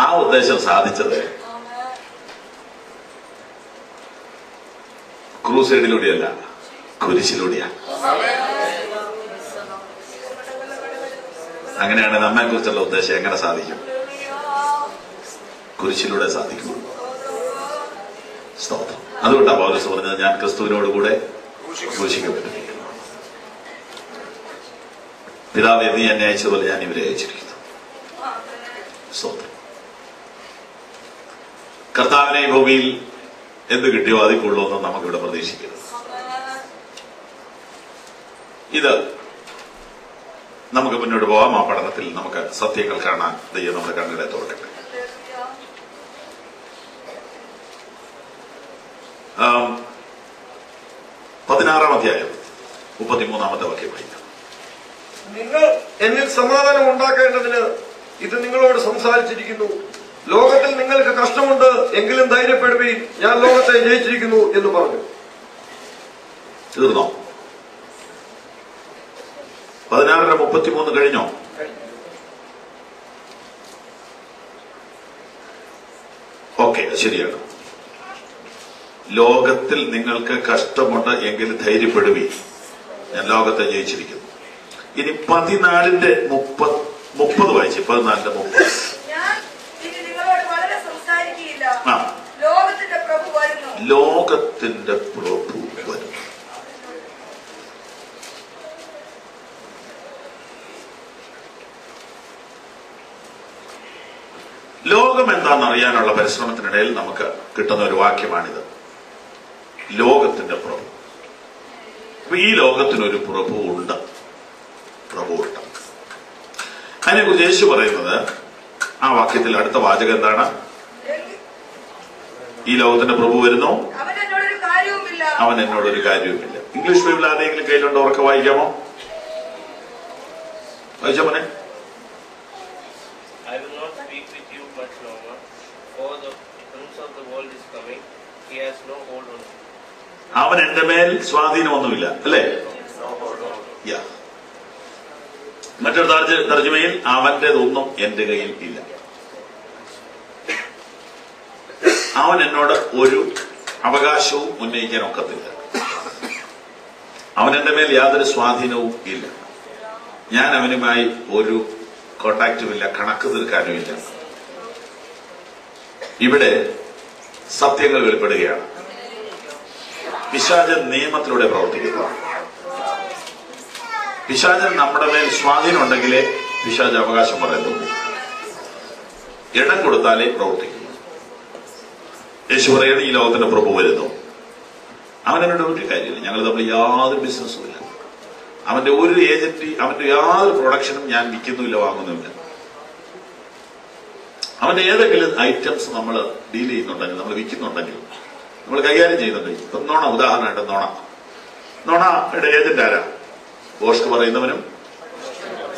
ആ ഉദ്ദേശം സാധിച്ചത് ക്രൂസൈഡിലൂടെയല്ല, കുരിശിലൂടെയാണ്. അങ്ങനെയാണ് നമ്മെ കുറിച്ചുള്ള ഉദ്ദേശം എങ്ങനെ സാധിക്കും? കുരിശിലൂടെ സാധിക്കും. സ്തോത്രം. അതുകൊണ്ടാണ് പൗലോസ് പറഞ്ഞത്, ഞാൻ ക്രിസ്തുവിനോട് കൂടെ ക്രൂശിക്കപ്പെട്ടിരിക്കുന്നു. പിതാവേ, നീ എന്നെ അയച്ചതുപോലെ ഞാൻ ഇവരെ അയച്ചിരിക്കുന്നു. സ്തോത്രം. കർത്താവിനെ ഭൂമിയിൽ എന്ത് കിട്ടിയോ അതിൽ കൊള്ളുമെന്ന് നമുക്കിവിടെ പ്രതീക്ഷിക്കരുത്. ഇത് നമുക്ക് മുന്നോട്ട് പോകാം. ആ പഠനത്തിൽ നമുക്ക് സത്യങ്ങൾ കാണാൻ ദൈവം നമ്മുടെ കണ്ണുകളെ തുറക്കട്ടെ. 16-ാം അധ്യായം 33-ാമത്തെ വാക്യം വായിക്കാം. നിങ്ങൾ എന്നിൽ സമാധാനം ഉണ്ടാക്കേണ്ടതിന് ഇത് നിങ്ങളോട് സംസാരിച്ചിരിക്കുന്നു. ലോകത്തിൽ നിങ്ങൾക്ക് കഷ്ടമുണ്ട്, എങ്കിലും ധൈര്യപ്പെടുവീൻ, ഞാൻ ലോകത്തെ ജയിച്ചിരിക്കുന്നു എന്ന് പറഞ്ഞു. തീർന്നോ? 16:33 കഴിഞ്ഞോ? ഓക്കെ, ശരിയാണ്. ലോകത്തിൽ നിങ്ങൾക്ക് കഷ്ടമുണ്ട്, എങ്കിലും ധൈര്യപ്പെടുവീൻ, ഞാൻ ലോകത്തെ ജയിച്ചിരിക്കുന്നു. ഇനി 14:30 വായിച്ചു. 14:30. ലോകത്തിന്റെ പ്രഭു വരുന്നു. ലോകത്തിന്റെ പ്രഭു വരുന്നു. ലോകം എന്താണെന്ന് അറിയാനുള്ള പരിശ്രമത്തിനിടയിൽ നമുക്ക് കിട്ടുന്ന ഒരു വാക്യമാണിത്. ലോകത്തിന്റെ പ്രഭു. അപ്പൊ ഈ ലോകത്തിനൊരു പ്രഭു ഉണ്ട്. അതിനെക്കുറിച്ച് യേശു പറയുന്നത് ആ വാക്യത്തിൽ അടുത്ത വാചകം എന്താണ്? ഈ ലോകത്തിന്റെ പ്രഭു വരുന്നു, അവൻ എന്നോടൊരു കാര്യവുമില്ല. ഇംഗ്ലീഷ് ബൈബിൾ ആരെങ്കിലും കയ്യിലുണ്ടോ? ഉറക്കെ വായിക്കാമോ? വായിച്ചോ മോനെ. അവൻ എന്റെ മേൽ സ്വാധീനമൊന്നുമില്ല, അല്ലേ? മറ്റൊരു തർജ്ജമയിൽ അവന്റേതൊന്നും എന്റെ കയ്യിൽ ഇല്ല. അവൻ എന്നോട് ഒരു അവകാശവും ഉന്നയിക്കാൻ ഒക്കത്തില്ല. അവൻ എന്റെ മേൽ യാതൊരു സ്വാധീനവും ഇല്ല. ഞാൻ അവനുമായി ഒരു കോണ്ടാക്റ്റുമില്ല, കണക്ക് തീർക്കാനുമില്ല. ഇവിടെ സത്യങ്ങൾ വെളിപ്പെടുകയാണ്. പിശാചൻ നിയമത്തിലൂടെ പ്രവർത്തിക്കുന്നു. പിശാചൻ നമ്മുടെ മേൽ സ്വാധീനം ഉണ്ടെങ്കിലേ പിശാച് അവകാശം പറയുന്നു. ഇടം കൊടുത്താലേ പ്രവർത്തിക്കുന്നു. യേശു പറയുന്നത് ഈ ലോകത്തിന്റെ പ്രഭു വരുന്നു, അവൻ എന്നോട് ഒരു കാര്യമില്ല, ഞങ്ങൾ തമ്മിൽ യാതൊരു ബിസിനസ്സും ഇല്ല. അവന്റെ ഒരു ഏജന്റ്, അവന്റെ യാതൊരു പ്രൊഡക്ഷനും ഞാൻ വിൽക്കുന്നുമില്ല, വാങ്ങുന്നുമില്ല. അവന്റെ ഏതെങ്കിലും ഐറ്റംസ് നമ്മൾ ഡീൽ ചെയ്യുന്നുണ്ടെങ്കിൽ, നമ്മൾ വിൽക്കുന്നുണ്ടെങ്കിൽ, നമ്മൾ കൈകാര്യം ചെയ്യുന്നുണ്ടെങ്കിൽ, ഇപ്പൊ നോണ ഉദാഹരണമായിട്ട് നോണയുടെ ഏജന്റ് ആരാ? ബോഷ്ക്ക് പറയുന്നവനും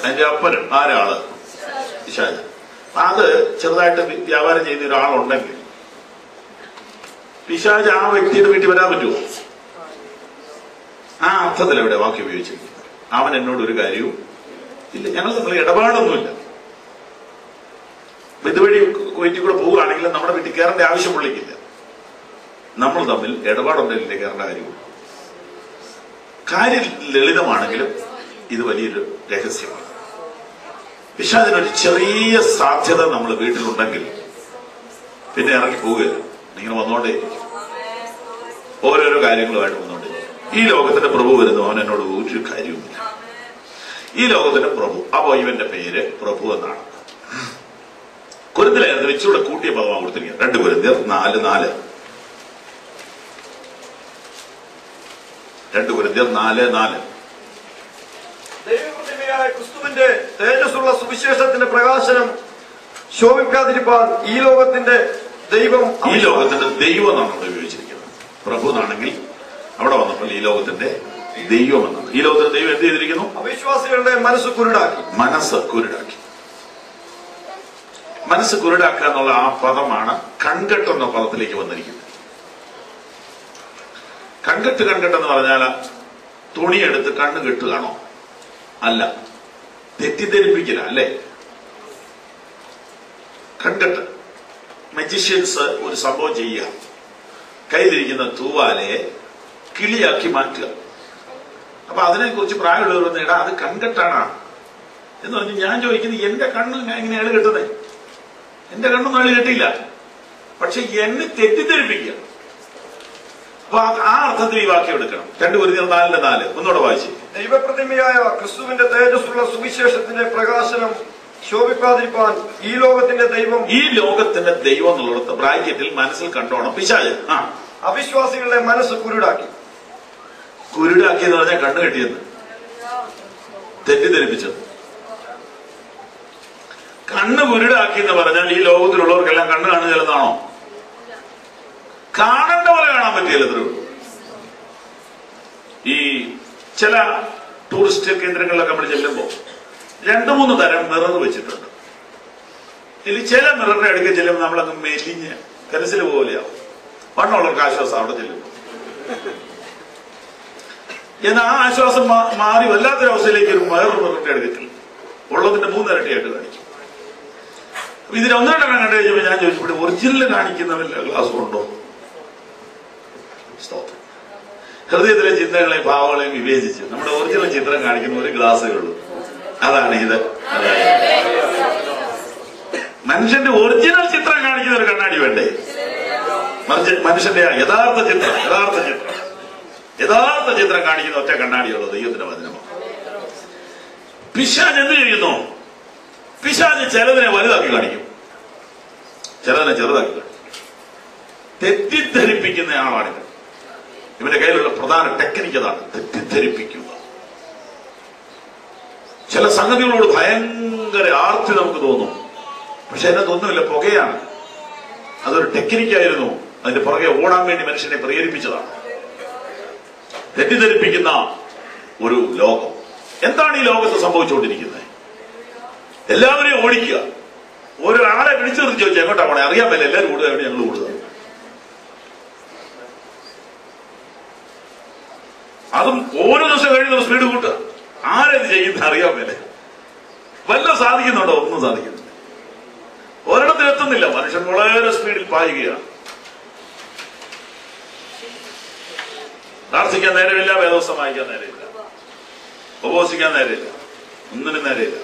അതിന്റെ അപ്പനും ആരാള്? പിശാച്. അത് ചെറുതായിട്ട് വ്യാപാരം ചെയ്യുന്ന ഒരാളുണ്ടെങ്കിൽ പിശാച് ആ വ്യക്തിയുടെ വീട്ടിൽ വരാൻ പറ്റുമോ? ആ അർത്ഥത്തിൽ എവിടെ വാക്യം ഉപയോഗിച്ചിരിക്കുന്നത്? അവൻ എന്നോട് ഒരു കാര്യവും ഇല്ല, ഞങ്ങൾ തമ്മിൽ ഇടപാടൊന്നുമില്ല. ഇതുവഴി കുവൈറ്റിൽ കൂടെ പോവുകയാണെങ്കിൽ നമ്മുടെ വീട്ടിൽ കയറേണ്ട ആവശ്യം പുള്ളിക്കില്ല. നമ്മൾ തമ്മിൽ ഇടപാടുണ്ടെങ്കിലേ കയറേണ്ട കാര്യമുള്ളൂ. കാര്യം ലളിതമാണെങ്കിലും ഇത് വലിയൊരു രഹസ്യമാണ്. പിശാചിനൊരു ചെറിയ സാധ്യത നമ്മൾ വീട്ടിലുണ്ടെങ്കിൽ പിന്നെ ഇറങ്ങി പോവുകയില്ല, ഇങ്ങനെ വന്നുകൊണ്ടേയിരിക്കും, ഓരോരോ കാര്യങ്ങളുമായിട്ട് വന്നുകൊണ്ടേയിരിക്കും. ഈ ലോകത്തിന്റെ പ്രഭു വരുന്നു, അവൻ എന്നോട് ഒരു കാര്യവുമില്ല. ഈ ലോകത്തിന്റെ പ്രഭു, അപ്പോ ഇവന്റെ പേര് പ്രഭു എന്നാണ്. കൊരിന്ത്യർ വെച്ചുകൂടെ കൂട്ടിയ പദമാണ് കൊടുത്തിരിക്കുന്നത്. 2 കൊരിന്ത്യർ 4:4. 2 കൊരിന്ത്യർ 4:4. ദൈവപ്രതിമയായ ക്രിസ്തുവിന്റെ തേജസ്സുള്ള സുവിശേഷത്തിന്റെ പ്രകാശനം ശോഭിക്കാതിരിപ്പാൻ ഈ ലോകത്തിന്റെ ദൈവം എന്നാണ് അവിടെ ഉപയോഗിച്ചിരിക്കുന്നത്. പ്രഭു എന്നാണെങ്കിൽ അവിടെ വന്നപ്പോൾ ഈ ലോകത്തിന്റെ ദൈവം എന്നാണ്. ഈ ലോകത്തിന്റെ ദൈവം എന്ത് ചെയ്തിരിക്കുന്നു? അവിശ്വാസികളുടെ മനസ്സ് കുരുടാക്കി. മനസ്സ് കുരുടാക്കുക എന്നുള്ള ആ പദമാണ് കൺകെട്ട് എന്ന പദത്തിലേക്ക് വന്നിരിക്കുന്നത്. കൺകെട്ടെന്ന് പറഞ്ഞാൽ തുണിയെടുത്ത് കണ്ണ് കെട്ടുകയാണോ? അല്ല, തെറ്റിദ്ധരിപ്പിക്കില്ല, അല്ലേ? കൺകെട്ട്. മജീഷ്യൻസ് ഒരു സംഭവം ചെയ്യുക, കയ്യിലിരിക്കുന്ന തൂവാലയെ കിളിയാക്കി മാറ്റുക. അപ്പൊ അതിനെക്കുറിച്ച് പ്രായമുള്ളവർ നേടാ അത് കൺകെട്ടാണ് എന്ന് പറഞ്ഞ് ഞാൻ ചോദിക്കുന്നത്, എന്റെ കണ്ണ് എങ്ങനെയാണ് കെട്ടുന്നത്? എന്റെ കണ്ണൊന്നും അയാൾ കെട്ടിയില്ല, പക്ഷെ എന്നെ തെറ്റിദ്ധരിപ്പിക്കുക. അപ്പൊ ആ അർത്ഥത്തിൽ ഈ വാക്യം എടുക്കണം. 2 കൊരിന്ത്യർ 4:4 ഒന്നുകൂടെ വായിച്ചു. ദൈവപ്രതിമയായ ക്രിസ്തുവിന്റെ തേജസ്സുള്ള സുവിശേഷത്തിന്റെ പ്രകാശനം ശോഭിപ്പാതിരിപ്പാൻ ഈ ലോകത്തിന്റെ ദൈവം എന്നുള്ളത് ബ്രാക്കറ്റിൽ മനസ്സിൽ കണ്ടോണം പിശാച് അവിശ്വാസികളുടെ മനസ്സ് കുരുടാക്കി എന്ന് പറഞ്ഞാൽ കണ്ണു കെട്ടിയെന്ന് തെറ്റിദ്ധരിപ്പിച്ചത്. കണ്ണ് കുരുടാക്കി എന്ന് പറഞ്ഞാൽ ഈ ലോകത്തിലുള്ളവർക്കെല്ലാം കണ്ണ് കാണുകയെന്നാണോ? കാണേണ്ട പോലെ കാണാൻ പറ്റിയല്ലോ. ഈ ചില ടൂറിസ്റ്റ് കേന്ദ്രങ്ങളിലൊക്കെ നമ്മൾ ചെല്ലുമ്പോൾ 2-3 തരം മിറർ വെച്ചിട്ടുണ്ട്. ഇതിൽ ചില മിററിന്റെ അടുക്കൽ ചെല്ലുമ്പോൾ നമ്മളങ്ങ് മെലിഞ്ഞ് കരസിൽ പോലെയാവും. വണ്ണമുള്ളവർക്ക് ആശ്വാസം അവിടെ ചെല്ലുമ്പോൾ. എന്നാൽ ആ ആശ്വാസം മാറി വല്ലാത്തൊരവസ്ഥയിലേക്ക് ഒരു മിററിന്റെ അടുക്കൽ ഉള്ളതിന്റെ 3 ഇരട്ടിയായിട്ട് കാണിക്കും. ഇതിന് 1-2 എണ്ണം കണ്ടു കഴിഞ്ഞപ്പോൾ ഞാൻ ചോദിച്ചു, ഇവിടെ ഒറിജിനൽ കാണിക്കുന്ന വല്ല ഗ്ലാസും ഉണ്ടോ? ഹൃദയത്തിലെ ചിന്തകളെയും ഭാവങ്ങളെയും വിവേചിച്ച് നമ്മുടെ ഒറിജിനൽ ചിത്രം കാണിക്കുന്ന ഒരു ഗ്ലാസ്സേ ഉള്ളൂ. അതാണ് ഇത്. മനുഷ്യന്റെ ഒറിജിനൽ ചിത്രം കാണിക്കുന്ന ഒരു കണ്ണാടി വേണ്ടേ? മനുഷ്യന്റെ യഥാർത്ഥ ചിത്രം കാണിക്കുന്ന ഒറ്റ കണ്ണാടിയുള്ളൂ ദൈവത്തിന്റെ വചനമാണ്. പിശാച് എന്ത് ചെയ്യുന്നു? പിശാച് ചിലതിനെ വലുതാക്കി കാണിക്കും, ചിലതിനെ ചെറുതാക്കി കാണിക്കും. തെറ്റിദ്ധരിപ്പിക്കുന്ന ആളാണിത്. ഇവന്റെ കയ്യിലുള്ള പ്രധാന ടെക്നിക്ക് അതാണ്, തെറ്റിദ്ധരിപ്പിക്കുക. ചില സംഗതികളോട് ഭയങ്കര ആർത്തി നമുക്ക് തോന്നും, പക്ഷെ അതിനകത്തൊന്നുമില്ല, പുകയാണ്. അതൊരു ടെക്നിക്കായിരുന്നു. അതിന്റെ പുറകെ ഓടാൻ വേണ്ടി മനുഷ്യനെ പ്രേരിപ്പിച്ചതാണ്. തെറ്റിദ്ധരിപ്പിക്കുന്ന ഒരു ലോകം. എന്താണ് ഈ ലോകത്ത് സംഭവിച്ചുകൊണ്ടിരിക്കുന്നത്? എല്ലാവരെയും ഓടിക്കുക. ഒരാളെ പിടിച്ചു നിർത്തി ചോദിച്ചാൽ എങ്ങോട്ടാ പോണേ? അറിയാൻ പറ്റില്ല. എല്ലാവരും ഓടുക, എവിടെ ഞങ്ങൾ ഓടുക. അതും ഓരോ ദിവസം കഴിയുന്ന സ്പീഡ് കൂട്ടുക. ആരത് ചെയ്യുന്ന അറിയാൻ മേലെ. വല്ലതും സാധിക്കുന്നുണ്ടോ? ഒന്നും സാധിക്കുന്നില്ല. ഒരിടത്തിലെത്തുന്നില്ല. മനുഷ്യൻ വളരെ സ്പീഡിൽ പായുകയാണ്. പ്രാർത്ഥിക്കാൻ നേരമില്ല, വേദോസം വായിക്കാൻ നേരമില്ല, ഉപവസിക്കാൻ നേരമില്ല, ഒന്നിനും നേരമില്ല.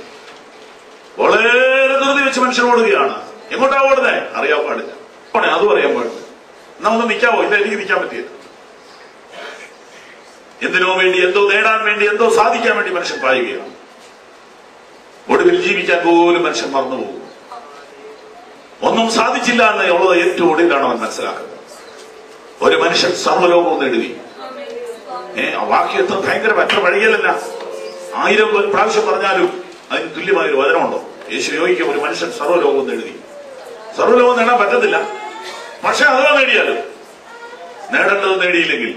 വളരെ ധൃതി വെച്ച് മനുഷ്യൻ ഓടുകയാണ്. എങ്ങോട്ടാ ഓടുന്നേ? അറിയാൻ പാടില്ല. അതും അറിയാൻ പാടില്ല. എന്നാ ഒന്ന് നിൽക്കാവോ? ഇല്ല, എനിക്ക് നിൽക്കാൻ പറ്റില്ല. എന്തിനോ വേണ്ടി, എന്തോ നേടാൻ വേണ്ടി, എന്തോ സാധിക്കാൻ വേണ്ടി മനുഷ്യൻ പായുകയാണ്. ഒടുവിൽ ജീവിക്കാൻ പോലും മനുഷ്യൻ മറന്നുപോകും. ഒന്നും സാധിച്ചില്ല എന്നുള്ളത് ഏറ്റവും ഒടുവിലാണ് അവൻ മനസ്സിലാക്കുന്നത്. ഒരു മനുഷ്യൻ സർവ്വലോകവും നേടുകയും, ആ വാക്യം എത്ര ഭയങ്കര എത്ര വഴിയല്ല. 1000 പ്രാവശ്യം പറഞ്ഞാലും അതിന് തുല്യമായൊരു വചനമുണ്ടോ? യേശു യോഗിക്കും, ഒരു മനുഷ്യൻ സർവ്വലോകവും നേടുകയും. സർവ്വലോകം നേടാൻ പറ്റത്തില്ല. പക്ഷെ അഥവാ നേടിയാലും, നേടേണ്ടത് നേടിയില്ലെങ്കിൽ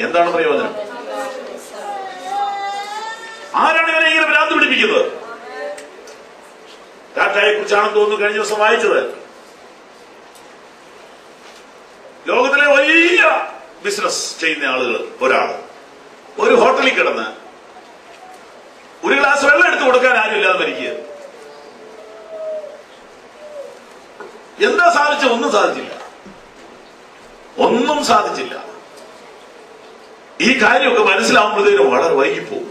എന്താണ് പ്രയോജനം? ആരാണ് ഇവനെ ഇങ്ങനെ ഭ്രാന്ത് പിടിപ്പിക്കുന്നത്? ടാറ്റയെ കുറിച്ചാണെന്ന് തോന്നുന്നു കഴിഞ്ഞ ദിവസം വായിച്ചത്. ലോകത്തിലെ വലിയ ബിസിനസ് ചെയ്യുന്ന ആളുകൾ, ഒരു ഹോട്ടലിൽ കിടന്ന് ഒരു ഗ്ലാസ് വെള്ളം എടുത്തു കൊടുക്കാൻ ആരും ഇല്ലാതെ മരിക്കുക. എന്താ സാധിച്ച? ഒന്നും സാധിച്ചില്ല. ഈ കാര്യമൊക്കെ മനസ്സിലാവുമ്പോഴത്തേക്കും വളരെ വൈകിപ്പോകും.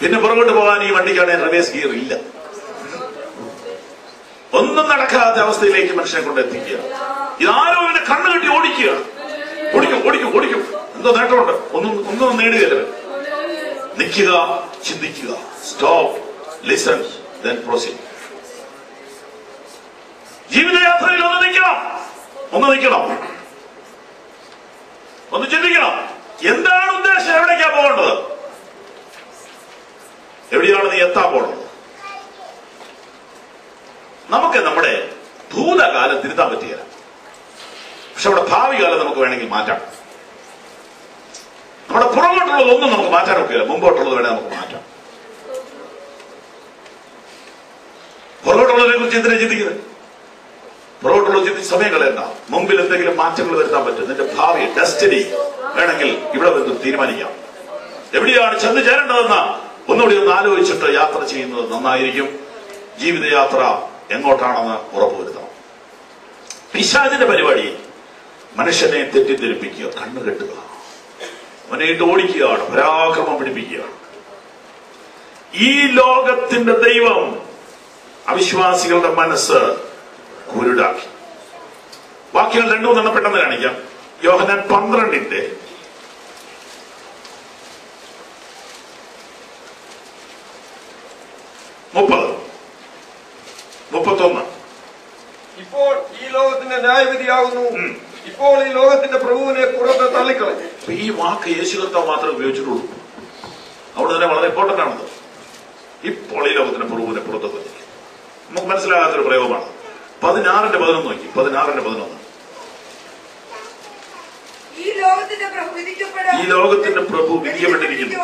പിന്നെ പുറകോട്ട് പോകാൻ ഈ വണ്ടിക്കാണെങ്കിൽ റിവേഴ്സ് ഗിയർ ഇല്ല. ഒന്നും നടക്കാത്ത അവസ്ഥയിലേക്ക് മനുഷ്യനെ കൊണ്ട് എത്തിക്കുക. ഇതാരോ ഇവന്റെ കണ്ണ് കെട്ടി ഓടിക്കുക. ഓടിക്കും. എന്തോ നേട്ടമുണ്ട്? ഒന്നും നേടുകയല്ല. നിൽക്കുക, ചിന്തിക്കുക. Stop, listen, then proceed. ജീവിതയാത്രയിൽ ഒന്ന് നിൽക്കണം, ഒന്ന് ചിന്തിക്കണം. എന്താണ് ഉദ്ദേശം? എവിടേക്കാ പോകേണ്ടത്? എവിടെയാണ് നീ എത്താൻ പോണത്? നമുക്ക് നമ്മുടെ ഭൂതകാലം തിരുത്താൻ പറ്റുകയില്ല, പക്ഷെ നമ്മുടെ ഭാവി കാലം നമുക്ക് വേണമെങ്കിൽ മാറ്റാം. നമ്മുടെ പുറകോട്ടുള്ളതൊന്നും നമുക്ക് മാറ്റാൻ ഒക്കില്ല, മുമ്പോട്ടുള്ളത് വേണേൽ നമുക്ക് മാറ്റാം. പുറകോട്ടുള്ളതിനെ കുറിച്ച് എന്തിനാ ചിന്തിക്കുന്നത്? പുറകോട്ടുള്ളത് ചിന്തിച്ച് സമയം കളയണ്ട. മുമ്പിൽ എന്തെങ്കിലും മാറ്റങ്ങൾ വരുത്താൻ പറ്റും. നിന്റെ ഭാവി, ഡെസ്റ്റിനി വേണമെങ്കിൽ ഇവിടെ വന്ന് തീരുമാനിക്കാം. എവിടെയാണ് ചെന്ന് ചേരേണ്ടതെന്ന് ഒന്നുകൂടി ഒന്ന് ആലോചിച്ചിട്ട് യാത്ര ചെയ്യുന്നത് നന്നായിരിക്കും. ജീവിതയാത്ര എങ്ങോട്ടാണെന്ന് ഉറപ്പുവരുത്തണം. പിശാചിന്റെ പരിപാടി മനുഷ്യനെ തെറ്റിദ്ധരിപ്പിക്കുക, കണ്ണുകെട്ടുക, അവനെയിട്ട് ഓടിക്കുകയാണ്, പരാക്രമം പിടിപ്പിക്കുകയാണ്. ഈ ലോകത്തിന്റെ ദൈവം അവിശ്വാസികളുടെ മനസ്സ് കുരുടാക്കി. വാക്യങ്ങൾ 2-3 പെട്ടെന്ന് കാണിക്കാം. യോഹന്നാൻ 12:30 30-31. ഇപ്പോൾ ഈ ലോകത്തിന്റെ ന്യായവിധിയാകുന്നു. ഇപ്പോൾ ഈ ലോകത്തിന്റെ പ്രഭുവിനെ പുറത്ത് തള്ളിക്കളയും. ഈ വാക്ക് യേശു കർത്താവ് മാത്രമേ ഉപയോഗിച്ചിട്ടുള്ളൂ. അവിടെ തന്നെ വളരെ ഇമ്പോർട്ടന്റ് ആണത്. ഇപ്പോൾ ഈ ലോകത്തിന്റെ പ്രഭുവിനെ പുറത്ത് തള്ളിക്കും. നമുക്ക് മനസ്സിലാകാത്തൊരു പ്രയോഗമാണ്. 16:11 നോക്കി. 16:11. ഈ ലോകത്തിന്റെ പ്രഭു വിധിക്കപ്പെട്ടിരിക്കുന്നു.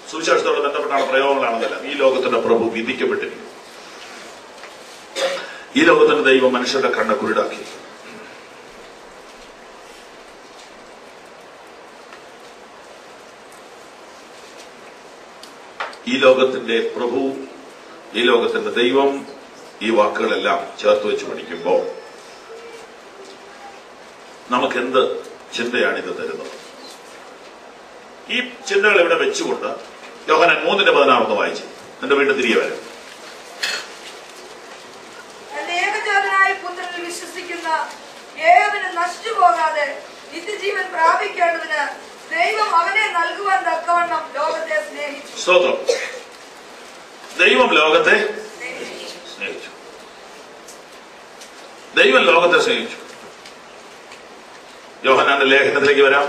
സുവിശേഷത്തോട് ബന്ധപ്പെട്ടാണ് പ്രയോഗങ്ങളാണെന്നല്ല. ഈ ലോകത്തിന്റെ പ്രഭു വിധിക്കപ്പെട്ടിരിക്കുന്നു. ഈ ലോകത്തിന്റെ ദൈവം മനുഷ്യരുടെ കണ്ണ് കുരുടാക്കി. ഈ ലോകത്തിന്റെ പ്രഭു, ഈ ലോകത്തിന്റെ ദൈവം, ഈ വാക്കുകളെല്ലാം ചേർത്ത് വെച്ച് പഠിക്കുമ്പോൾ നമുക്കെന്ത് ചിന്തയാണ് ഇത് തരുന്നത്? ഈ ചിന്തകൾ ഇവിടെ വെച്ചുകൊണ്ട് യോഹന്നാൻ 3:16 വായിച്ചു എന്റെ വീണ്ടും തിരികെ വരാം. പുത്രനിൽ വിശ്വസിക്കുന്ന ഏവനും നശിച്ചുപോകാതെ നിത്യജീവൻ പ്രാപിക്കേണ്ടതിന് ദൈവം അവനെ നൽകുവാൻ തക്കവണ്ണം ലോകത്തെ സ്നേഹിച്ചു. സ്തോത്രം. ദൈവം ലോകത്തെ സ്നേഹിച്ചു. ദൈവം ലോകത്തെ സ്നേഹിച്ചു. യോഹന്നാന്റെ ലേഖനത്തിലേക്ക് വരാം.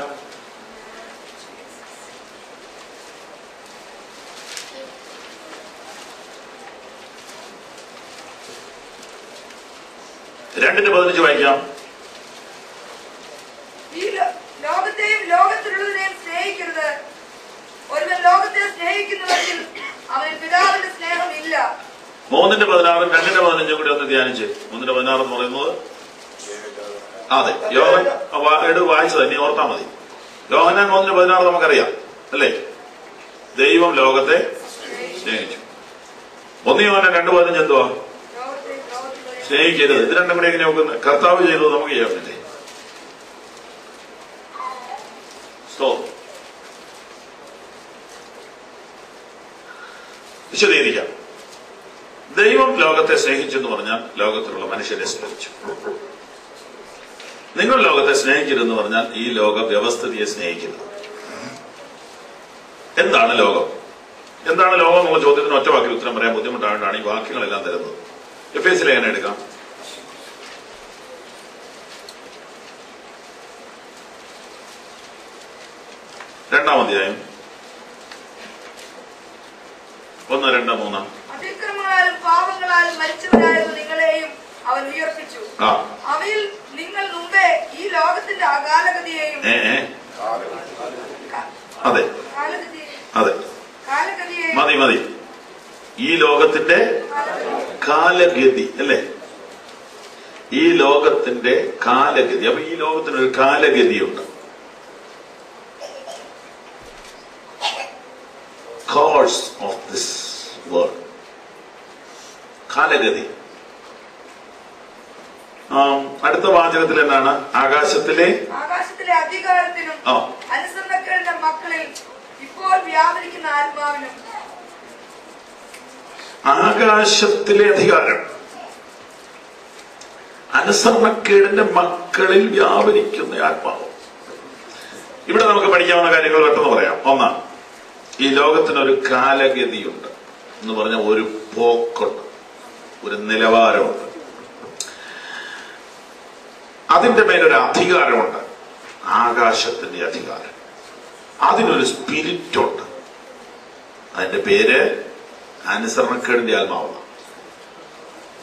രണ്ടിന്റെ 15 വായിക്കാം. ഈ ലോകത്തെയും ലോകത്തിലുള്ളതിനെയും സ്നേഹിക്കരുത്. ഒരുവൻ ലോകത്തെ സ്നേഹിക്കുന്നുവെങ്കിൽ അവന് പിതാവിന്റെ സ്നേഹം ഇല്ല. 3:16 2:15 കൂടി ഒന്ന് ധ്യാനിച്ച്. 3:16 എന്ന് പറയുന്നത് അതെ യോഹൻ വായിച്ചത് ഇനി ഓർത്താൽ മതി. യോഹന്നാൻ 3:16 നമുക്കറിയാം അല്ലേ? ദൈവം ലോകത്തെ സ്നേഹിച്ചു. 1 യോഹന്നാൻ 2:15 എന്തുവാ? സ്നേഹിക്കരുത്. ഇത് രണ്ടും കൂടെ എങ്ങനെ നോക്കുന്നത്? കർത്താവ് ചെയ്തത് നമുക്ക് ചെയ്യാൻ പറ്റില്ലേ? വിശദീകരിക്കാം. ദൈവം ലോകത്തെ സ്നേഹിച്ചെന്ന് പറഞ്ഞാൽ ലോകത്തിലുള്ള മനുഷ്യരെ സ്നേഹിച്ചു. നിങ്ങൾ ലോകത്തെ സ്നേഹിക്കരുതെന്ന് പറഞ്ഞാൽ ഈ ലോക വ്യവസ്ഥിതിയെ സ്നേഹിക്കരുത്. എന്താണ് ലോകം? എന്താണ് ലോകം എന്നുള്ള ചോദ്യത്തിന് ഒറ്റ വാക്കിൽ ഉത്തരം പറയാൻ ബുദ്ധിമുട്ടായിട്ടാണ് ഈ വാക്യങ്ങളെല്ലാം തരുന്നത്. എഫേസ്യ ലേഖനം എടുക്കാം. രണ്ടാം അധ്യായം 1, 2, 3. അതിക്രമങ്ങളാലും പാപങ്ങളാലും മരിച്ചവരായിരുന്നു നിങ്ങളെയും അവൻ ഉയർപ്പിച്ചു. അവയിൽ നിങ്ങൾ മുമ്പേ ഈ ലോകത്തിന്റെ അകാലഗതിയെയും അതെ അതെ മതി ഈ ലോകത്തിന്റെ കാലഗതി അല്ലേ? ഈ ലോകത്തിന്റെ കാലഗതി. അപ്പൊ ഈ ലോകത്തിനൊരു കാലഗതിയുണ്ട്. Course of this world. കാലഗതി. അടുത്ത വാചകത്തിൽ എന്താണ്? ആകാശത്തിലെ അധികാരത്തിനും അനുസരണക്കേടിന്റെ മക്കളിൽ ഇപ്പോൾ വ്യാപരിക്കുന്ന ആത്മാവിനും. ആകാശത്തിലെ അധികാരം അനുസരണക്കേടിന്റെ മക്കളിൽ വ്യാപരിക്കുന്ന ആത്മാവ്. ഇവിടെ നമുക്ക് പഠിക്കാവുന്ന കാര്യങ്ങൾ പെട്ടെന്ന് പറയാം. ഒന്നാണ്, ഈ ലോകത്തിനൊരു കാലഗതിയുണ്ട് എന്ന് പറഞ്ഞ ഒരു പോക്കുണ്ട്, ഒരു നിലവാരമുണ്ട്. അതിന്റെ മേലൊരു അധികാരമുണ്ട്, ആകാശത്തിന്റെ അധികാരം. അതിനൊരു സ്പിരിറ്റുണ്ട്, അതിന്റെ പേര് അനുസരണക്കേടിന്റെ ആത്മാവാണ്.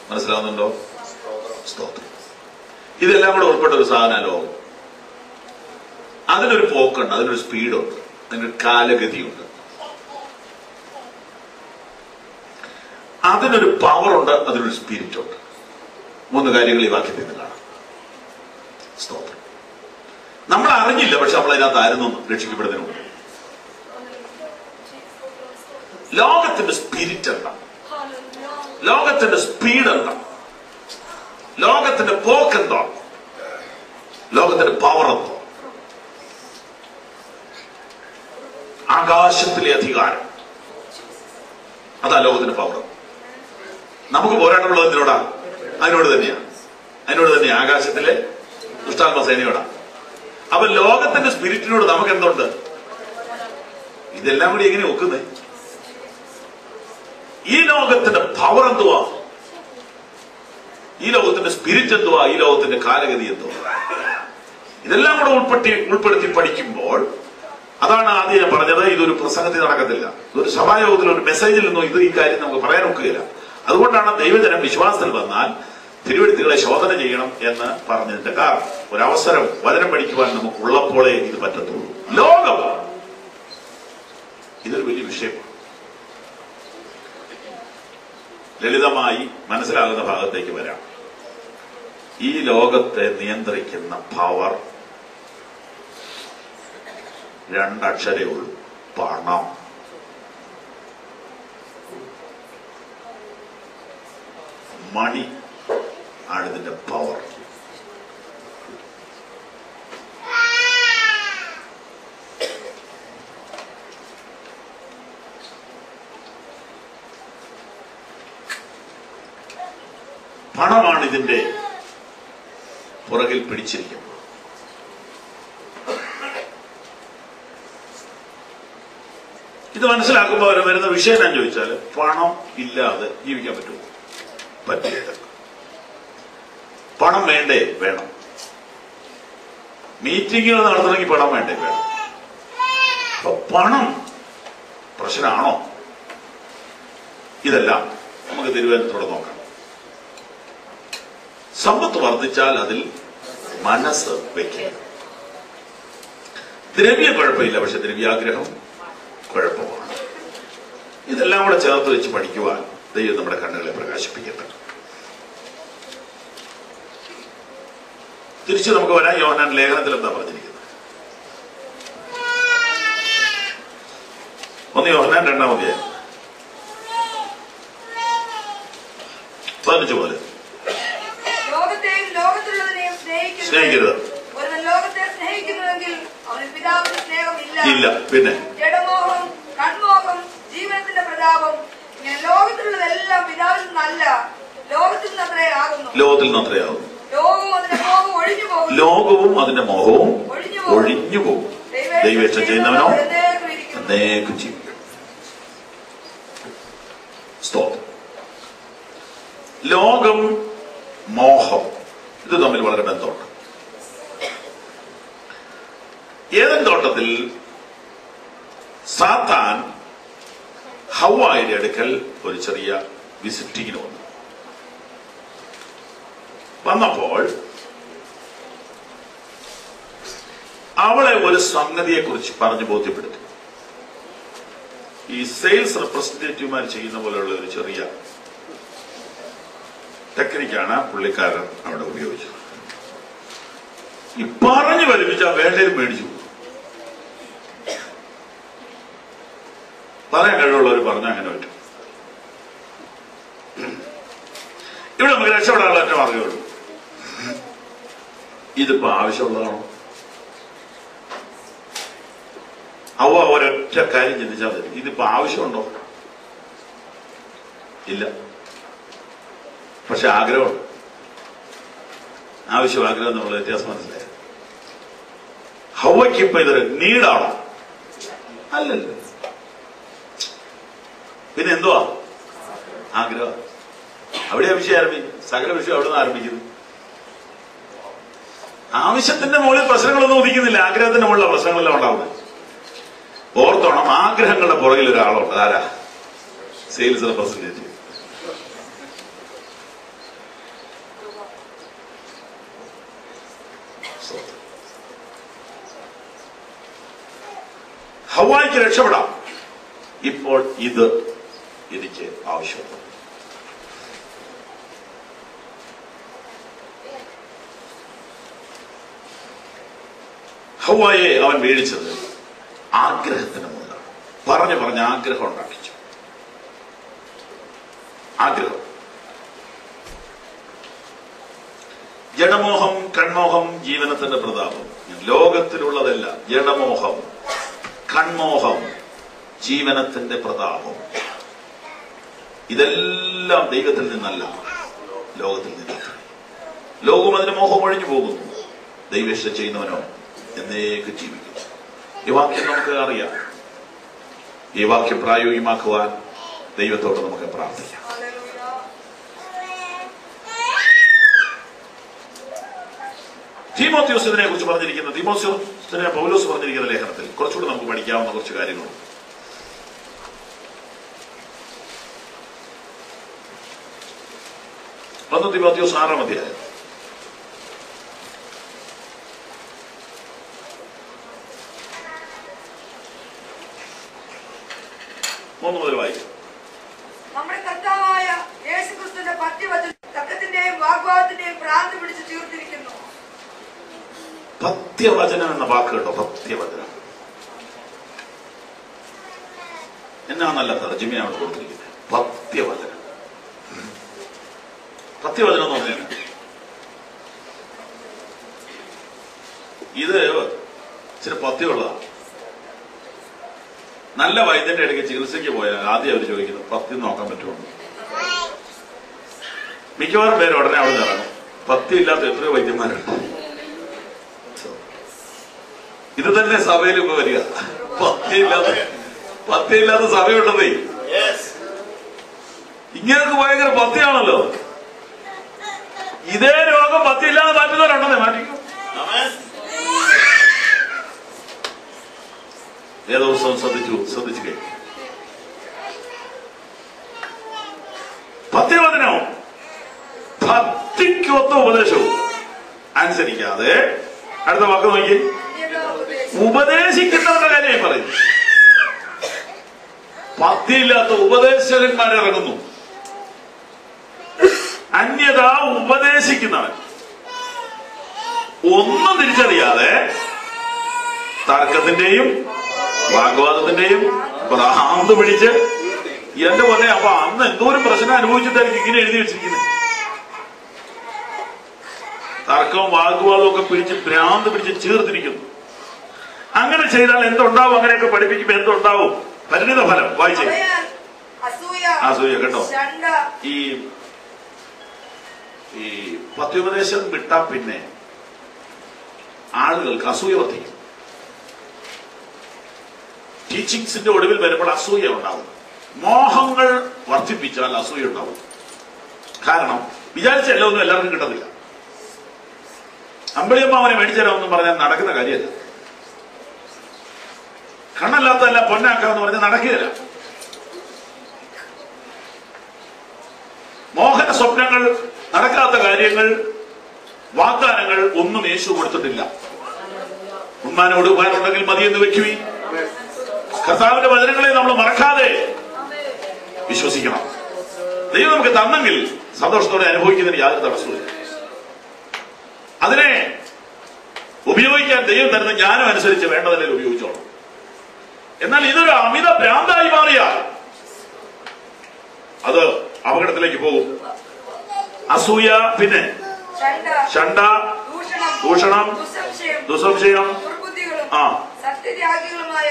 മനസ്സിലാവുന്നുണ്ടോ? സ്തോത്രം. ഇതെല്ലാം കൂടെ ഉൾപ്പെട്ട ഒരു സാധന ലോകം. അതിനൊരു പോക്കുണ്ട്, അതിനൊരു സ്പീഡുണ്ട്, അതിനൊരു കാലഗതിയുണ്ട്, അതിനൊരു പവറുണ്ട്, അതിനൊരു സ്പിരിറ്റുണ്ട്. 3 കാര്യങ്ങൾ ഈ വാക്യത്തിൽ നിന്ന് കാണാം. സ്തോത്രം. നമ്മൾ അറിഞ്ഞില്ല, പക്ഷെ നമ്മൾ അതിനകത്തായിരുന്നു രക്ഷിക്കപ്പെടുന്നതിന് മുമ്പ്. ലോകത്തിന്റെ സ്പിരിറ്റ് എന്താ? ലോകത്തിന്റെ സ്പീഡ് എന്താ? ലോകത്തിന്റെ പോക്ക് എന്താ? ലോകത്തിന്റെ പവർ എന്താ? ആകാശത്തിലെ അധികാരം, അതാ ലോകത്തിന്റെ പവർ. നമുക്ക് പോരാട്ടമുള്ളത് എന്തിനോടാ? അതിനോട് തന്നെയാണ്. അതിനോട് തന്നെ ആകാശത്തിലെ ദുഷ്ടാത്മസേനയോടാ. അപ്പൊ ലോകത്തിന്റെ സ്പിരിറ്റിനോട് നമുക്ക് എന്തുണ്ട്? ഇതെല്ലാം കൂടി എങ്ങനെ ഒക്കുന്നേ? ഈ ലോകത്തിന്റെ പവർ എന്തുവാ? ഈ ലോകത്തിന്റെ സ്പിരിറ്റ് എന്തുവാ? ഈ ലോകത്തിന്റെ കാലഗതി എന്തുവാ? ഇതെല്ലാം കൂടെ ഉൾപ്പെടുത്തി പഠിക്കുമ്പോൾ, അതാണ് ആദ്യം ഞാൻ പറഞ്ഞത്, ഇതൊരു പ്രസംഗത്തിൽ നടക്കത്തില്ല, ഇതൊരു സഭായോഗത്തിൽ ഒരു മെസ്സേജിൽ നിന്നും ഈ കാര്യം നമുക്ക് പറയാൻ ഒക്കുകയില്ല. അതുകൊണ്ടാണ് ദൈവജനം വിശ്വാസത്തിൽ വന്നാൽ തിരുവെഴുത്തുകളെ ശോധന ചെയ്യണം എന്ന് പറഞ്ഞതിന്റെ കാരണം. ഒരവസരം വചനം പഠിക്കുവാൻ നമുക്ക് ഉള്ളപ്പോഴേ ഇത് പറ്റത്തുള്ളൂ. ലോകം ഇതൊരു വലിയ വിഷയമാണ്. ലളിതമായി മനസ്സിലാകുന്ന ഭാഗത്തേക്ക് വരാം. ഈ ലോകത്തെ നിയന്ത്രിക്കുന്ന പവർ രണ്ടക്ഷരേ ഉള്ളൂ: പണം. മണി ആണ് ഇതിന്റെ പവർ. പണമാണ് ഇതിന്റെ പുറകിൽ പിടിച്ചിരിക്കുന്നത്. ഇത് മനസ്സിലാക്കുമ്പോൾ അവർ വരുന്ന വിഷയം ഞാൻ ചോദിച്ചാൽ, പണം ഇല്ലാതെ ജീവിക്കാൻ പറ്റുമോ? പറ്റില്ല. പണം വേണ്ടേ? വേണം. മീറ്റിങ്ങുകൾ നടത്തണമെങ്കിൽ പണം വേണ്ടേ? വേണം. അപ്പൊ പണം പ്രശ്നമാണോ? ഇതെല്ലാം നമുക്ക് തിരുവനന്തപുരത്തോടെ നോക്കാം. സമ്പത്ത് വർദ്ധിച്ചാൽ അതിൽ മനസ്സ് വയ്ക്കുക. ദ്രവ്യം കുഴപ്പമില്ല, പക്ഷെ ദ്രവ്യാഗ്രഹം കുഴപ്പമാണ്. ഇതെല്ലാം കൂടെ ചേർത്ത് വെച്ച് പഠിക്കുവാൻ ദൈവം നമ്മുടെ കണ്ണുകളെ പ്രകാശിപ്പിക്കട്ടെ. തിരിച്ച് നമുക്ക് വരാൻ. യോഹന്നാൻ ലേഖനത്തിൽ എന്താ പറഞ്ഞിരിക്കുന്നത്? 1 യോഹന്നാൻ 2-ാം അധ്യായം 15 മുതൽ. സ്നേഹിക്കരുത്. ലോകത്തെ സ്നേഹിക്കുന്നുവെങ്കിൽ അവന് പിതാവിന്റെ സ്നേഹം ഇല്ല. പിന്നെ ജഡമോഹം, കൺമോഹം, ജീവനത്തിന്റെ പ്രതാപം, ഇങ്ങനെ ലോകത്തിലുള്ളതെല്ലാം പിതാവിൽ നിന്നല്ല, ലോകത്തിൽ നിന്നത്രേ ആകുന്നു. ലോകത്തിൽ നിന്നത്രേ ആകുന്നു. ലോകവും അതിന്റെ മോഹവും ഒഴിഞ്ഞു പോകും. ലോകവും അതിന്റെ മോഹവും ഒഴിഞ്ഞു പോകും. ദൈവേഷ്ടം ചെയ്യുന്നവനോ എന്നേക്കും ജീവിക്കും. സ്തോത്രം. ലോകം, മോഹം, ഇത് തമ്മിൽ വളരെ ബന്ധമുണ്ട്. ഏദൻ തോട്ടത്തിൽ സാത്താൻ ഹവ്വായുടെ അടുക്കൽ ഒരു ചെറിയ വിസിറ്റിങ്ങിന് വന്നപ്പോൾ അവളെ ഒരു സംഗതിയെക്കുറിച്ച് പറഞ്ഞു ബോധ്യപ്പെടുത്തി. ഈ സെയിൽസ് റെപ്രസെന്റേറ്റീവ്മാർ ചെയ്യുന്ന പോലെയുള്ള ഒരു ചെറിയ ടെക്നിക്കാണ് പുള്ളിക്കാരൻ അവിടെ ഉപയോഗിച്ചത്. ഈ പറഞ്ഞു വലിപ്പിച്ചാൽ വേണ്ടതിലും മേടിച്ചു. പറയാൻ കഴിവുള്ളവർ പറഞ്ഞാൽ അങ്ങനെ പറ്റും. ഇവിടെ നമുക്ക് രക്ഷപ്പെടാനുള്ള ഒറ്റ മാർഗ്ഗമേ ഉള്ളൂ. ഇതിപ്പോ ആവശ്യമുള്ളതാണോ? അവ ഒരൊറ്റ കാര്യം ചിന്തിച്ചാൽ മതി. ഇതിപ്പോ ആവശ്യമുണ്ടോ? ഇല്ല. പക്ഷെ ആഗ്രഹമുണ്ട്. ആവശ്യം, ആഗ്രഹം എന്നുള്ള വ്യത്യാസം മനസ്സിലായി. ഹവ്വയ്ക്ക് ഇപ്പൊ ഇതൊരു നീഡാണോ? അല്ലല്ലോ. പിന്നെ എന്തുവാ? ആഗ്രഹം. അവിടെയാ വിഷയം ആരംഭിക്കും. സകല വിഷയം അവിടെ നിന്ന് ആരംഭിക്കുന്നു. ആവശ്യത്തിന്റെ മുകളിൽ പ്രശ്നങ്ങളൊന്നും ഉദിക്കുന്നില്ല, ആഗ്രഹത്തിന്റെ മുകളിലുള്ള പ്രശ്നങ്ങളെല്ലാം ഉണ്ടാവുന്നത്. ഓർത്തോണം, ആഗ്രഹങ്ങളുടെ പുറകിൽ ഒരാളുണ്ട്. ആരാ? Sales representative. ഹവ്വായ്ക്ക് രക്ഷപ്പെടാം. ഇപ്പോൾ ഇത് എനിക്ക് ആവശ്യമുണ്ട്. ഹവ്വായെ അവൻ മേടിച്ചത് ആഗ്രഹത്തിന് മുകളിലാണ്. പറഞ്ഞ് ആഗ്രഹം ഉണ്ടാക്കിച്ചു. ആഗ്രഹം. ജഡമോഹം, കൺമോഹം, ജീവനത്തിന്റെ പ്രതാപം. ലോകത്തിലുള്ളതല്ല. ജഡമോഹം, കൺമോഹം, ജീവനത്തിന്റെ പ്രതാപം. ഇതെല്ലാം ദൈവത്തിൽ നിന്നല്ല, ലോകത്തിൽ നിന്നല്ല. ലോകം അതിന് മോഹം ഒഴിഞ്ഞു പോകുന്നു, ദൈവേഷ്ട ചെയ്യുന്നവനോ എന്നേക്ക് ജീവിക്കുന്നു. ഈ വാക്യം നമുക്ക് അറിയാം. ഈ വാക്യം പ്രായോഗികമാക്കുവാൻ ദൈവത്തോട് നമുക്ക് പ്രാർത്ഥിക്കാം. തീമോഥെയോസിനെ കുറിച്ച് പറഞ്ഞിരിക്കുന്ന, തീമോഥെയോസിനെ പൗലോസ് പറഞ്ഞിരിക്കുന്ന ലേഖനത്തിൽ കുറച്ചുകൂടി നമുക്ക് പഠിക്കാവുന്ന കുറച്ച് കാര്യങ്ങളുണ്ട്. തീമോഥെയോസ് 6-ാം അധ്യായം 1 മുതൽ വായിക്കും. നമ്മുടെ കർത്താവായ യേശുക്രിസ്തുവിന്റെ പത്യവചനം തർക്കത്തിന്റെയും വാഗ്വാദത്തിന്റെയും ഭ്രാന്ത് പിടിച്ച് തീർത്തിരിക്കുന്നു. പത്യവചനം എന്ന വാക്ക് കേട്ടോ, പത്യവചനം എന്നാ നല്ല തർജ്ജിമയാണ് കൊടുത്തിരിക്കുന്നത്. പത്യവചനം, പത്യവചനം എന്ന് പറഞ്ഞാൽ ഇത് ഇച്ചിരി പത്യമുള്ളതാണ്. നല്ല വൈദ്യന്റെ ഇടയ്ക്ക് ചികിത്സയ്ക്ക് പോയാൽ ആദ്യം അവർ ചോദിക്കുന്നത് പത്യം നോക്കാൻ പറ്റുമോ. മിക്കവാറും പേര് ഉടനെ അവിടെ ഇറങ്ങും. പത്യമില്ലാത്ത എത്രയോ വൈദ്യന്മാരുണ്ട്. ഇത് തന്നെ സഭയിൽ ഇപ്പൊ വരിക. പത്യമില്ലാത്ത സഭയുള്ളതേ. ഇങ്ങനെയൊക്കെ ഭയങ്കര പത്യമാണല്ലോ. ഇതേ രോഗം പത്യമില്ലാതെ മാറ്റുന്നവരുണ്ടെന്നേ മാറ്റിക്കും. ഏതോത്സവം ശ്രദ്ധിച്ചു കഴിഞ്ഞു. പത്യവചനവും ഭക്തിക്കൊത്ത ഉപദേശവും അനുസരിക്കാതെ, അടുത്ത വാക്ക് നോക്കി, ഉപദേശിക്കുന്നവരുടെ കാര്യമായി പറയുന്നു. പത്യമില്ലാത്ത ഉപദേശകന്മാരിറങ്ങുന്നു. അന്യത ഉപദേശിക്കുന്നവൻ ഒന്നും തിരിച്ചറിയാതെ തർക്കത്തിന്റെയും വാഗ്വാദത്തിന്റെയും ഭ്രാന്ത് പിടിച്ച്, എന്റെ പോലെ അപ്പൊ അന്ന് എന്തോരം പ്രശ്നം അനുഭവിച്ചിട്ടായിരിക്കും ഇങ്ങനെ എഴുതി വെച്ചിരിക്കുന്നത്. തർക്കവും വാഗ്വാദവും ഒക്കെ പിടിച്ച് ഭ്രാന്ത് പിടിച്ച് ചേർത്തിരിക്കുന്നു. അങ്ങനെ ചെയ്താൽ എന്തുണ്ടാവും? അങ്ങനെയൊക്കെ പഠിപ്പിക്കുമ്പോ എന്തുണ്ടാവും? പരിണിത ഫലം വായിച്ചേ. അസൂയ കേട്ടോ. ഈ പത്യോപദേശം വിട്ടാ പിന്നെ ആളുകൾക്ക് അസൂയ വർദ്ധിക്കും. ടീച്ചിങ്സിന്റെ ഒടുവിൽ വരുമ്പോൾ അസൂയ ഉണ്ടാവും. മോഹങ്ങൾ വർദ്ധിപ്പിച്ചാൽ അസൂയ ഉണ്ടാവും. കാരണം വിചാരിച്ച എല്ലാം എല്ലാവർക്കും കിട്ടത്തില്ല. അമ്പളിയമ്മ അവനെ മേടിച്ചരാമെന്നും പറഞ്ഞാൽ നടക്കുന്ന കാര്യമല്ല. കണ്ണല്ലാത്തതല്ല പൊന്നാക്കാമെന്ന് പറഞ്ഞാൽ നടക്കുകയില്ല. മോഹന സ്വപ്നങ്ങൾ, നടക്കാത്ത കാര്യങ്ങൾ, വാഗ്ദാനങ്ങൾ ഒന്നും യേശു കൊടുത്തിട്ടില്ല. ഉമ്മാനോട് ഉപ്പാനുണ്ടെങ്കിൽ മതിയെന്ന് വെക്കുകയും കർത്താവിന്റെ വചനങ്ങളെ നമ്മൾ മറക്കാതെ വിശ്വസിക്കണം. ദൈവം നമുക്ക് തന്നെങ്കിൽ സന്തോഷത്തോടെ അനുഭവിക്കുന്നതിന് യാതൊരു തടസ്സമില്ല. അതിനെ ഉപയോഗിക്കാൻ ദൈവം തരുന്ന ജ്ഞാനം അനുസരിച്ച് വേണ്ടതിനെ ഉപയോഗിച്ചോളാം. എന്നാൽ ഇതൊരു അമിത ഭ്രാന്തായി മാറിയാൽ അത് അപകടത്തിലേക്ക് പോകും. അസൂയ, പിന്നെ ഷണ്ട, ദൂഷണം, ദുസംശയം, സത്യത്യാഗികളുമായ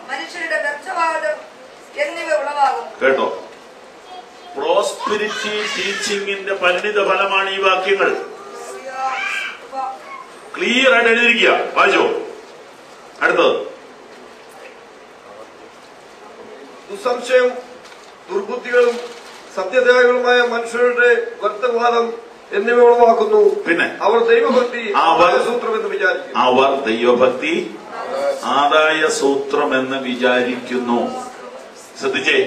മനുഷ്യരുടെ വ്യർത്ഥവാദം എന്നിവ ഉളവാകും. കേട്ടോ, പ്രോസ്പിരിറ്റി ടീച്ചിങ്ങിന്റെ പരിണിത ഫലമാണ് ഈ വാക്യങ്ങൾ. ക്ലിയർ ആയിട്ട് എഴുതിയിരിക്കുക. വായിച്ചോ. അടുത്തത്, ദുസംശയം, ദുർബുദ്ധികളും സത്യത്യാഗികളുമായ മനുഷ്യരുടെ വ്യർത്ഥവാദം എന്നിവ ഉളവാക്കുന്നു. പിന്നെ അവർ ദൈവഭക്തി സൂത്രമെന്ന് വിചാരിക്കുന്നു. അവർ ദൈവഭക്തി ആദായ സൂത്രമെന്ന് വിചാരിക്കുന്നു. ശ്രദ്ധിച്ചേ,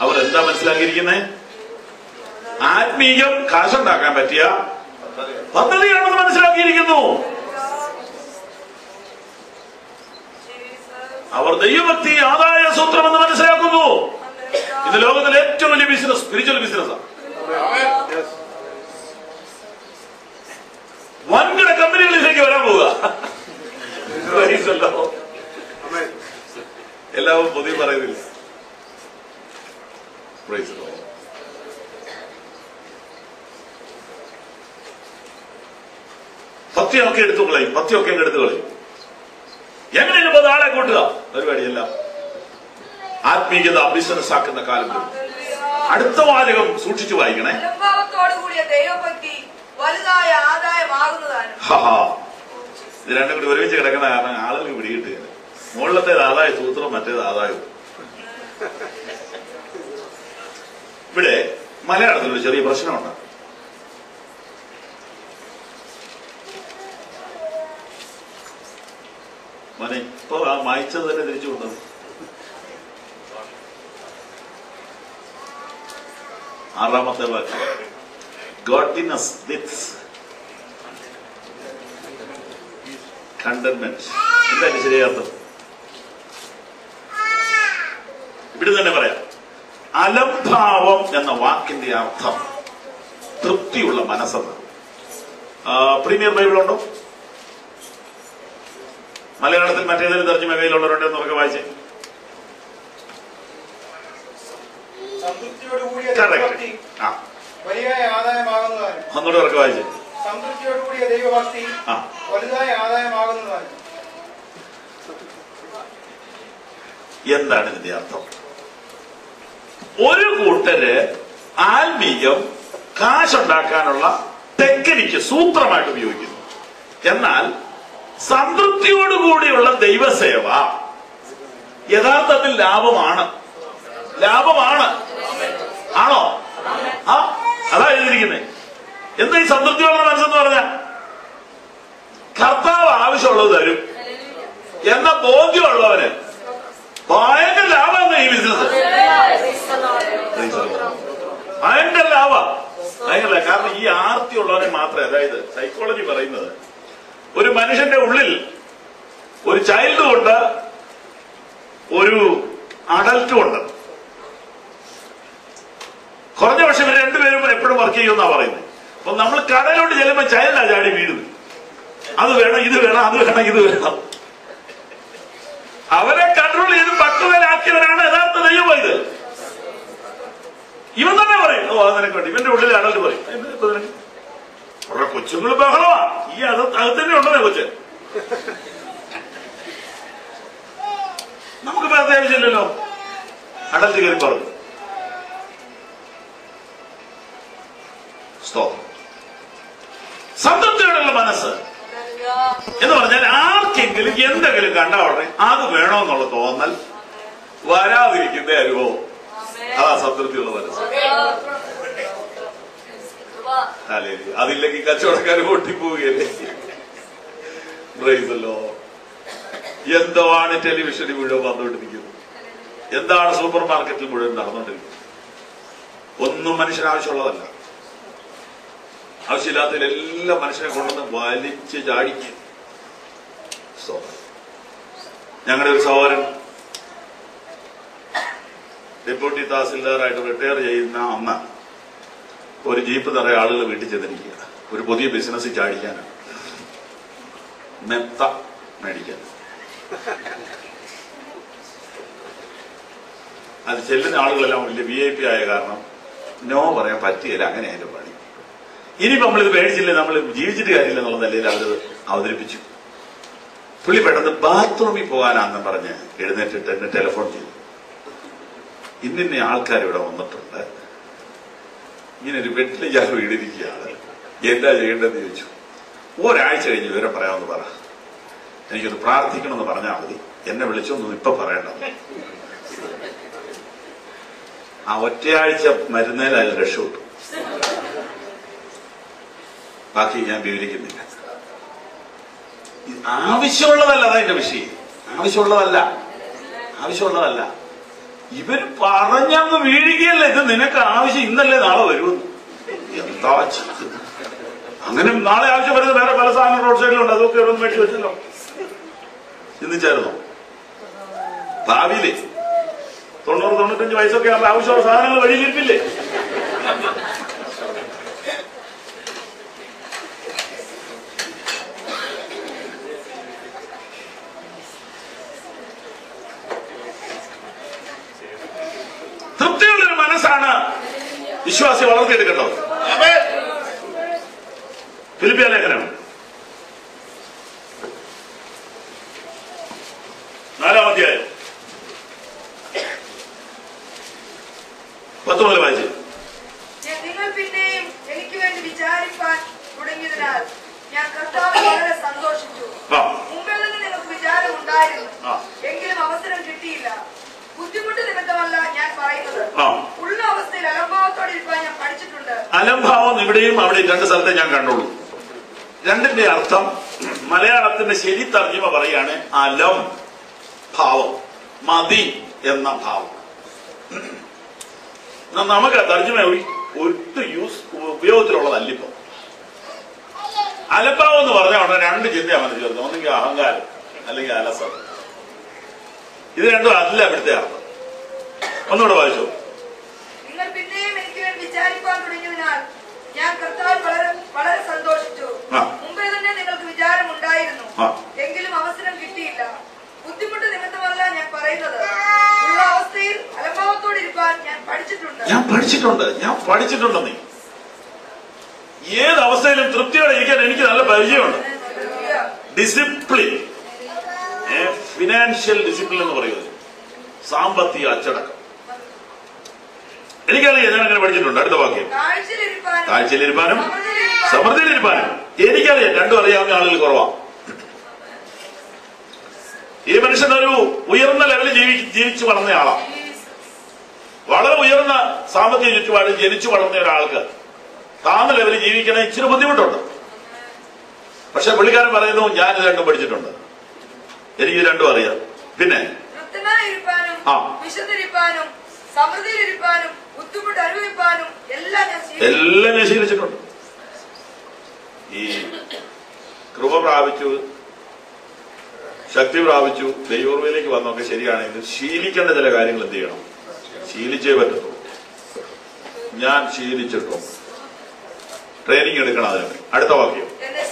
അവർ എന്താ മനസ്സിലാക്കിയിരിക്കുന്നത്? ആത്മീയം കാശുണ്ടാക്കാൻ പറ്റിയ പദ്ധതിയാണെന്ന് മനസ്സിലാക്കിയിരിക്കുന്നു. അവർ ദൈവഭക്തി ആദായ സൂത്രമെന്ന് മനസ്സിലാക്കുന്നു. ഇന്ന് ലോകത്തിലെ ഏറ്റവും വലിയ ബിസിനസ് സ്പിരിച്വൽ ബിസിനസ്സാണ്. വൻകിട കമ്പനികളിലേക്ക് വരാൻ പോവുക. എല്ലാവരും പൊതുവെ പറയുന്നില്ല. പത്യമൊക്കെ എടുത്തു കളയും. പത്യമൊക്കെ അങ്ങ് എടുത്തു കളയും. എങ്ങനെയാണ് ഇപ്പൊ ആളെ കൂട്ടുക? പരിപാടിയല്ല. ആത്മീയത ബിസിനസ് ആക്കുന്ന കാലം. അടുത്ത വാചകം സൂക്ഷിച്ചു വായിക്കണേ. വലുതായ ആദായമാകുന്നതാണ്. ഇത് രണ്ടും കൂടി ഒരുമിച്ച് കിടക്കുന്ന കാരണം ആളുകൾക്ക് പിടികിട്ടുകയാണ്. മുകളിലത്തേത് ആദായ സൂത്രം, മറ്റേത് ആദായവും. ഇവിടെ മലയാളത്തിലൊരു ചെറിയ പ്രശ്നമുണ്ട്. മോനെ ഇപ്പൊ ആ മായ്ച്ചത് തന്നെ തിരിച്ചു കൊണ്ടത്. ആറാമത്തെ വാക്യം, ഗോഡ്ലിനെസ് വിത്ത് കണ്ടന്റ്മെന്റ്. എന്താ ശരിയാർത്ഥം? ഇവിടെ തന്നെ പറയാം, അലംഭാവം എന്ന വാക്കിന്റെ അർത്ഥം തൃപ്തിയുള്ള മനസ്സെന്ന്. പ്രീമിയർ ബൈബിൾ ഉണ്ടോ? മലയാളത്തിൽ മറ്റേതൊരു തർജ്ജിമ കയ്യിലുള്ളവരുണ്ട് എന്നൊക്കെ വായിച്ചേ. ഒന്നുകൂടെ ഉറക്കെ വായിച്ചേ. സംതൃപ്തിയോടുകൂടിയ ദൈവഭക്തി വലുതായ ആദായമാകുന്നതാണ്. എന്താണ് ഇതിന്റെ അർത്ഥം? ഒരു കൂട്ടര് ആത്മീയം കാശുണ്ടാക്കാനുള്ള ടെക്നിക്ക് സൂത്രമായിട്ട് ഉപയോഗിക്കുന്നു. എന്നാൽ സംതൃപ്തിയോടുകൂടിയുള്ള ദൈവസേവ യഥാർത്ഥത്തിൽ ലാഭമാണ്. ആണോ? അതാ എഴുതിയിരിക്കുന്നത്. എന്താ ഈ സംതൃപ്തിയുള്ള മനസ്സെന്ന് പറഞ്ഞാൽ? കർത്താവ് ആവശ്യമുള്ളത് തരും എന്ന ബോധ്യമുള്ളവന് ഭയങ്കര ലാഭമാണ് ഈ ബിസിനസ്. ഭയങ്കര ഭയങ്കര. കാരണം ഈ ആർത്തി ഉള്ളവനെ മാത്രമേ, അതായത് സൈക്കോളജി പറയുന്നത്, ഒരു മനുഷ്യന്റെ ഉള്ളിൽ ഒരു ചൈൽഡും ഉണ്ട്, ഒരു അഡൽട്ടും ഉണ്ട്. കുറഞ്ഞ പക്ഷെ ഇവർ രണ്ടുപേരും എപ്പോഴും വർക്ക് ചെയ്യുമെന്നാ പറയുന്നത്. അപ്പൊ നമ്മൾ കടലോട്ട് ചെല്ലുമ്പോ ചൈൽഡാ ചാടി വീഴുന്നത്. അത് വേണം, ഇത് വേണം, അത് വേണം, ഇത് വേണം. അവരെ കൺട്രോൾ ചെയ്ത് പക്വതയിലാക്കിയവരാണ് യഥാർത്ഥ ദൈവം. ഇത് ഇവൻ തന്നെ പറയും, ഓ അത് നിനക്ക് വേണ്ടി. ഇവന്റെ ഉള്ളിൽ അഡൽട്ട് പറയും, അവിടെ കൊച്ചുങ്ങൾ ബഹളമാ. ഈ അകത്തന്നെ ഉണ്ടോ കൊച്ച്? നമുക്ക് വേറെ ആവശ്യമില്ലല്ലോ. അഡൽട്ട് കയറി പറഞ്ഞു. സംതൃപ്തിയോടുള്ള മനസ്സ് എന്ന് പറഞ്ഞാൽ ആർക്കെങ്കിലും എന്തെങ്കിലും കണ്ട ഉടനെ അത് വേണമെന്നുള്ള തോന്നൽ വരാതിരിക്കുന്ന അനുഭവം. അതാ സംതൃപ്തിയുള്ള മനസ്സ്. അതില്ലെങ്കിൽ കച്ചവടക്കാർ പൊട്ടിപ്പോവുകയല്ലേ. പ്രൈസല്ലോ. എന്താണ് ടെലിവിഷനിൽ മുഴുവൻ വന്നുകൊണ്ടിരിക്കുന്നത്? എന്താണ് സൂപ്പർ മാർക്കറ്റിൽ മുഴുവൻ നടന്നുകൊണ്ടിരിക്കുന്നത്? ഒന്നും മനുഷ്യന് ആവശ്യമുള്ളതല്ല. ആവശ്യമില്ലാത്തതിലെല്ലാം മനുഷ്യനെ കൊണ്ടുവന്ന് വലിച്ച് ചാടിക്കും. ഞങ്ങളുടെ ഒരു സഹോദരൻ ഡെപ്യൂട്ടി തഹസിൽദാറായിട്ട് റിട്ടയർ ചെയ്യുന്ന അന്ന് ഒരു ജീപ്പ് നിറയെ ആളുകൾ വീട്ടിൽ ചെന്നിരിക്കുക. ഒരു പുതിയ ബിസിനസ് ചാടിക്കാനാണ്, മെത്ത മേടിക്കാൻ. അത് ചെല്ലുന്ന ആളുകളെല്ലാം വലിയ VIP ആയ കാരണം നോ പറയാൻ പറ്റിയില്ല. അങ്ങനെ അതിന്റെ പണി. ഇനിയിപ്പോ നമ്മളിത് മേടിച്ചില്ലേ, നമ്മൾ ജീവിച്ചിട്ട് കാര്യമില്ല എന്നുള്ള നിലയിൽ അവരത് അവതരിപ്പിച്ചു. പുള്ളി പെട്ടെന്ന് ബാത്റൂമിൽ പോകാനാണെന്ന് പറഞ്ഞ് എഴുന്നേറ്റിട്ട് എന്നെ ടെലിഫോൺ ചെയ്തു. ഇന്നിന്ന ആൾക്കാർ ഇവിടെ വന്നിട്ടുണ്ട്, ഇങ്ങനെ ഒരു വെട്ടിൽ ഞാൻ വീടിരിക്കുകയാണ്, എന്താ ചെയ്യേണ്ടതെന്ന് ചോദിച്ചു. ഒരാഴ്ച കഴിഞ്ഞ് വിവരം പറയാമെന്ന് പറ, എനിക്കൊന്ന് പ്രാർത്ഥിക്കണമെന്ന് പറഞ്ഞാൽ മതി, എന്നെ വിളിച്ചൊന്നും ഇപ്പൊ പറയണ്ടത്. ആ ഒറ്റയാഴ്ച മരുന്നേലായാലും രക്ഷപ്പെട്ടു. ബാക്കി ഞാൻ വിവരിക്കുന്നില്ല. ആവശ്യമുള്ളതല്ല അതെന്റെ വിഷയം. ആവശ്യമുള്ളതല്ല. ഇവര് പറഞ്ഞങ്ങ് വീഴുകയല്ല, ഇത് നിനക്ക് ആവശ്യം ഇന്നല്ലേ നാളെ വരുമെന്ന്. എന്താ അങ്ങനെ നാളെ ആവശ്യം വരുന്നത് വേറെ പല സാധനം റോഡ് സൈഡിലുണ്ട്, അതൊക്കെ ഇവിടെ മേടിച്ചു വെച്ചല്ലോ. ചിന്തിച്ചായിരുന്നോ? ഭാവിയിലെ 90-95 വയസ്സൊക്കെ ആകുമ്പോൾ ആവശ്യമുള്ള സാധനങ്ങൾ വഴിയിലിരിപ്പില്ലേ? തൃപ്തിയുള്ളൊരു മനസ്സാണ് വിശ്വാസി വളർത്തിയെടുക്കേണ്ടത്. ഫിലിപ്പിയ ലേഖനം 4-ാം അധ്യായം 10 മുതൽ വായിച്ചു. നിങ്ങൾ പിന്നെയും എനിക്ക് വേണ്ടി വിചാരിപ്പാൻ കിട്ടിയതിനാൽ ഞാൻ കർത്താവിൽ വളരെ സന്തോഷിച്ചു. മുമ്പിൽ നിന്ന് നിങ്ങൾക്ക് വിചാരം ഉണ്ടായിരുന്നു, എങ്കിലും അവസരം കിട്ടിയില്ല. ബുദ്ധിമുട്ട് നിമിത്തമല്ല ഞാൻ പറയുന്നത്, ഉള്ള അവസ്ഥയിൽ അലംഭാവത്തോടെ ഇരിക്കാൻ ഞാൻ പഠിച്ചിട്ടുണ്ട്. അലംഭാവം ഇവിടെയും അവിടെയും രണ്ട് സ്ഥലത്തെ ഞാൻ കണ്ടുള്ളൂ. രണ്ടിന്റെ അർത്ഥം മലയാളത്തിന്റെ ശരി തർജ്ജിമ പറയാണ് അലം ഭാവം, മതി എന്ന ഭാവം. നമുക്ക് തർജ്ജിമ ഒരു ഉപയോഗത്തിലുള്ളതല്ല. ഇപ്പൊ അലംഭാവം എന്ന് പറഞ്ഞ ഉടനെ രണ്ട് ചിന്തയാ മനസ്സിൽ വരുന്നത്. ഒന്നെങ്കിൽ അഹങ്കാരം അല്ലെങ്കിൽ അലസം. ഇത് രണ്ടും അല്ല ഇവിടുത്തെ അർത്ഥം. ഒന്നുകൂടെ വായിച്ചോ. നിങ്ങൾ പിന്നെയും എനിക്ക് വേണ്ടി വിചാരിക്കാൻ തുടങ്ങിയതിനാൽ ഞാൻ കർത്താവിൽ വളരെ സന്തോഷിച്ചു. മുമ്പേ തന്നെ നിങ്ങൾക്ക് വിചാരം ഉണ്ടായിരുന്നു, എങ്കിലും അവസരം കിട്ടിയില്ല. ബുദ്ധിമുട്ട് നിമിത്തമല്ല ഞാൻ പറയുന്നത്, ഉള്ള അവസ്ഥയിൽ അലംഭാവത്തോടെ ഇരിക്കാൻ ഞാൻ പഠിച്ചിട്ടുണ്ട്. നീ ഏത് അവസ്ഥയിലും തൃപ്തിയോടെ ഇരിക്കാൻ എനിക്ക് നല്ല പരിചയമുണ്ട്. ഡിസിപ്ലിൻ, ഫിനാൻഷ്യൽ ഡിസിപ്ലിൻ എന്ന് പറയുന്നത്, സാമ്പത്തിക അച്ചടക്കം. എനിക്കറിയാം, ഞാൻ അങ്ങനെ പഠിച്ചിട്ടുണ്ട്. അടുത്ത വാക്യം, താഴ്ചയിലിരിപ്പാനും സമൃദ്ധിയിലിരിപ്പാനും. എനിക്കറിയാം, രണ്ടും അറിയാവുന്ന ആളുകൾ കുറവാണ്. ഈ മനുഷ്യൻ ഒരു ഉയർന്ന ലെവലിൽ ജീവിച്ചു വളർന്ന ആളാണ്. വളരെ ഉയർന്ന സാമ്പത്തിക ചുറ്റുപാട് ജനിച്ചു വളർന്ന ഒരാൾക്ക് താഴ്ന്ന ലെവലിൽ ജീവിക്കണ ഇച്ചിരി ബുദ്ധിമുട്ടുണ്ട്. പക്ഷെ പുള്ളിക്കാരൻ പറയുന്നു, ഞാൻ ഇത് രണ്ടും പഠിച്ചിട്ടുണ്ട്, എനിക്ക് രണ്ടും അറിയാം. പിന്നെ എല്ലാം ഞാൻ ശീലിച്ചിട്ടുണ്ട്. ഈ കൃപ പ്രാപിച്ചു, ശക്തി പ്രാപിച്ചു, ദൈവകൃപയിലേക്ക് വന്നൊക്കെ ശരിയാണെങ്കിൽ ശീലിക്കേണ്ട ചില കാര്യങ്ങൾ എന്ത് ചെയ്യണം? ശീലിച്ചേ പറ്റത്തുള്ളൂ. ഞാൻ ശീലിച്ചിട്ടും ട്രെയിനിങ് എടുക്കണം അതിനൊക്കെ. അടുത്ത വാക്യം, എന്നെ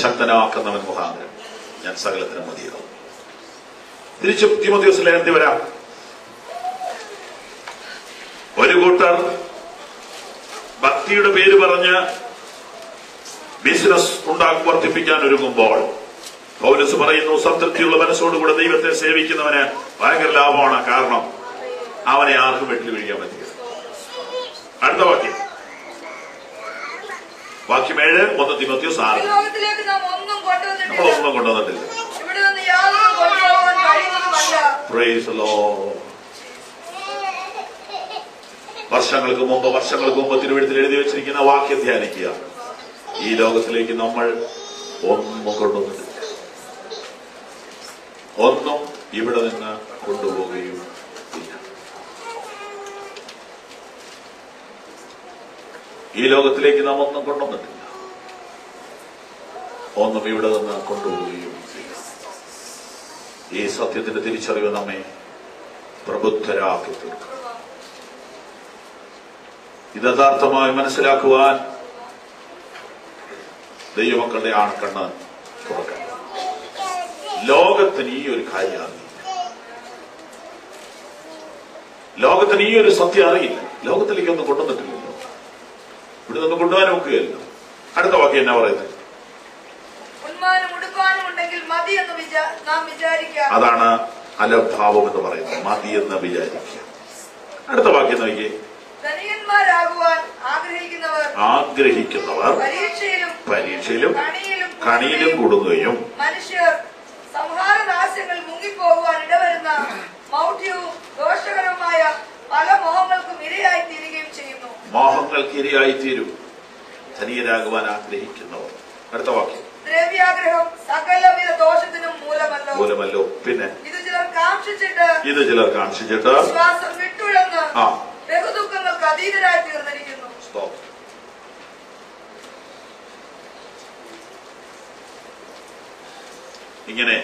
ശക്തനാക്കുന്നവൻ മുഖാന്തരം ഞാൻ സകലത്തിനും മതിയാകും. തിരിച്ചു തീമോഥെയോസ് ലേഖനത്തിൽ വരാം. ഒരു കൂട്ടർ ഭക്തിയുടെ പേര് പറഞ്ഞ് ബിസിനസ് വർദ്ധിപ്പിക്കാൻ ഒരുങ്ങുമ്പോൾ പൗലോസ് പറയുന്നു, സംതൃപ്തിയുള്ള മനസ്സോടുകൂടെ ദൈവത്തെ സേവിക്കുന്നവന് ഭയങ്കര ലാഭമാണ്. കാരണം അവനെ ആർക്കും വെട്ടി വീഴിക്കാൻ പറ്റില്ല. അടുത്ത വാക്യം, വാക്യം 7, 1 തീമോഥെയോസ് 6. നമ്മളൊന്നും കൊണ്ടുവന്നിട്ടില്ല. Praise the Lord. വർഷങ്ങൾക്ക് മുമ്പ് തിരുവെഴുത്തിൽ എഴുതി വെച്ചിരിക്കുന്ന വാക്യം ധ്യാനിക്കുക. ഈ ലോകത്തിലേക്ക് നമ്മൾ ഒന്നും കൊണ്ടുവന്നിട്ടില്ല, ഒന്നും ഇവിടെ നിന്ന് കൊണ്ടുപോവുകയും ഇല്ല. ഈ ലോകത്തിലേക്ക് നാം ഒന്നും കൊണ്ടുവന്നിട്ടില്ല, ഒന്നും ഇവിടെ നിന്ന് കൊണ്ടുപോവുകയും ഇല്ല. ഈ സത്യത്തിന്റെ തിരിച്ചറിവ് നമ്മെ പ്രബുദ്ധരാക്കി തീർക്കും. ഇത് യഥാർത്ഥമായി മനസ്സിലാക്കുവാൻ ദൈവമക്കളുടെ ആൺകണ്ണ് തുറക്കണം. ലോകത്തിന് ഈ ഒരു കാര്യം അറിയില്ല, ലോകത്തിന് ഈ ഒരു സത്യം അറിയില്ല. ലോകത്തിലേക്ക് ഒന്നും കൊണ്ടുവന്നിട്ടില്ലല്ലോ, ഇവിടെ നിന്ന് കൊണ്ടുപോകാൻ നോക്കുകയല്ലോ. അടുത്ത വാക്യം എന്നാ പറയുന്നത്? അതാണ് അലംഭാവം എന്ന് പറയുന്നത്, മതി എന്ന് വിചാരിക്കുക. അടുത്ത വാക്യം നോക്കിയേ, ആഗ്രഹിക്കുന്നവർ പരീക്ഷയിലും കണിയിലും കൂടുകയും മനുഷ്യർ സംഹാരനാശങ്ങൾ മുങ്ങിപ്പോകുവാൻ ഇടവരുന്ന മൗഢ്യവും ദോഷകരവുമായ പല മോഹങ്ങൾക്കും ഇരയായി തീരുകയും ചെയ്യുന്നു. മോഹങ്ങൾക്ക് ഇരയായി തീരും ധനികരാകുവാൻ ആഗ്രഹിക്കുന്നവർ. അടുത്ത വാക്യം, ദ്രവ്യാഗ്രഹം സകലവിധ ദോഷത്തിനും മൂലമല്ലോ. പിന്നെ ഇത് ചിലർ കാക്ഷിച്ചിട്ട് വിശ്വാസം വിട്ടുഴന്ന് ബഹുദുഃഖങ്ങൾക്ക് അതീതരായി തീർന്നിരിക്കുന്നു. ഇങ്ങനെ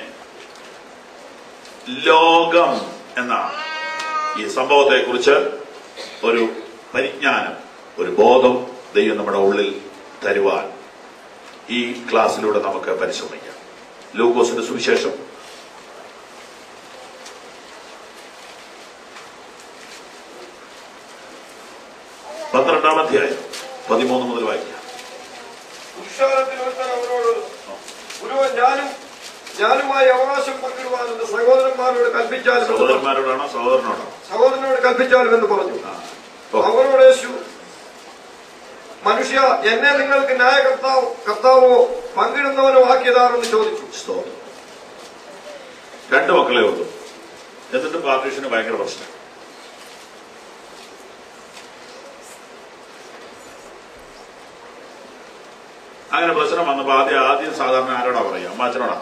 ലോകം എന്ന ഈ സംഭവത്തെ കുറിച്ച് ഒരു പരിജ്ഞാനം, ഒരു ബോധം ദൈവം നമ്മുടെ ഉള്ളിൽ തരുവാൻ ഈ ക്ലാസ്സിലൂടെ നമുക്ക് പരിശ്രമിക്കാം. ലൂക്കോസിന്റെ സുവിശേഷം 12-ാം അധ്യായം 13 മുതൽ വായിക്കാം. ഞാനുമായി അവകാശം പങ്കിടുവാൻ എന്റെ സഹോദരന്മാരോട് കൽപ്പിച്ചാലും, സഹോദരന്മാരോടാണോ സഹോദരനോട് കൽപ്പിച്ചാലും എന്ന് പറഞ്ഞു. അവരോട് യേശു, മനുഷ്യ എന്നെ നിങ്ങൾക്ക് കർത്താവോ പങ്കിടുന്നവനോ ആക്കിയതാണെന്ന് ചോദിച്ചു. 2 മക്കളെ ഉള്ളൂ. എന്നിട്ട് പാർട്ടീഷന് ഭയങ്കര പ്രശ്നം. അങ്ങനെ പ്രശ്നം വന്നപ്പോ ആദ്യം സാധാരണ ആരോടാ പറയുക? അമ്മാച്ചനോടാ.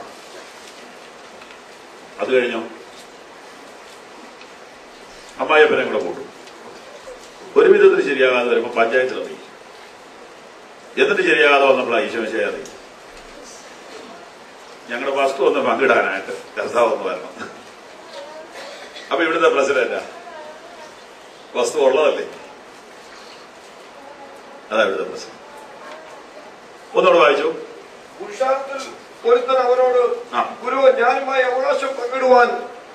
അത് കഴിഞ്ഞോ അമ്മായിയപ്പനെ കൂടെ കൂട്ടും. ഒരു വിധത്തിൽ ശരിയാകാതെ വരുമ്പോ പഞ്ചായത്തിൽ അറിയിക്കും. എന്നിട്ട് ശരിയാകാതെ വന്നപ്പോൾ ഈശോമിശിഹായെ അറിയിക്കും. ഞങ്ങളുടെ വസ്തു ഒന്ന് പങ്കിടാനായിട്ട് കർത്താവ് ഒന്ന് വരണം. അപ്പൊ ഇവിടുത്തെ പ്രസിഡന്റാ, വസ്തു ഉള്ളതല്ലേ, അതാ ഇവിടുത്തെ പ്രസിഡന്റ്. ഒന്നോട് വായിച്ചു. പുരുഷാരത്തിൽ ഒരുത്തൻ അവരോട്, ഗുരു, ഞാനുമായി അവകാശം പങ്കിടുവാൻ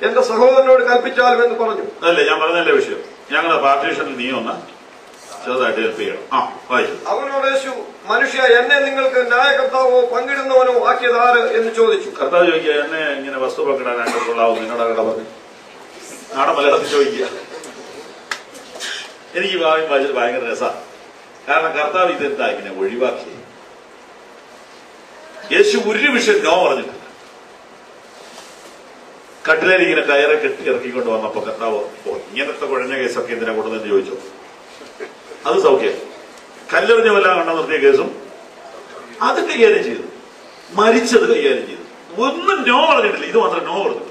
എന്റെ സഹോദരനോട് കൽപ്പിച്ചാലും എന്ന് പറഞ്ഞു. അതല്ലേ ഞാൻ പറഞ്ഞല്ലേ വിഷയം. ഞങ്ങളുടെ പാർട്ടീഷനിൽ നീ ഒന്ന് ചെറുതായിട്ട് ഹെൽപ്പ് ചെയ്യണം. വായിച്ചു. അവനോട് യേശു, മനുഷ്യ എന്നെ നിങ്ങൾക്ക് ന്യായകർത്താവോ പങ്കിടുന്നവനോ ആക്കിയതാര് എന്ന് ചോദിച്ചു. കർത്താവ് ചോദിക്കുക, എന്നെ ഇങ്ങനെ വസ്തു പങ്കിടാനായിട്ട് കൊള്ളാവും നിന്നോട് കട പറഞ്ഞു. നാടൻ മലയാളത്തിൽ ചോദിക്കുക. എനിക്ക് വായിച്ചത് ഭയങ്കര രസമാണ്. കാരണം കർത്താവ് ഇതെന്താ ഇങ്ങനെ ഒഴിവാക്കി? യേശു ഒരു വിഷയം നോ പറഞ്ഞിട്ടില്ല. കട്ടിലേരി ഇങ്ങനെ കയറെ കെട്ടി ഇറക്കിക്കൊണ്ട് വന്നപ്പോ കർത്താവ്, ഇങ്ങനത്തെ കുഴഞ്ഞ കേസൊക്കെ എന്തിനാ കൊണ്ടുവന്നെന്ന് ചോദിച്ചു. അത് സൗഖ്യം. കല്ലെറിഞ്ഞ വല്ല കണ്ട നിർത്തിയ കേസും അത് കൈകാര്യം ചെയ്തു. മരിച്ചത് കൈകാര്യം ചെയ്തു. ഒന്നും നോ പറഞ്ഞിട്ടില്ല. ഇത് മാത്രം നോ പറഞ്ഞു.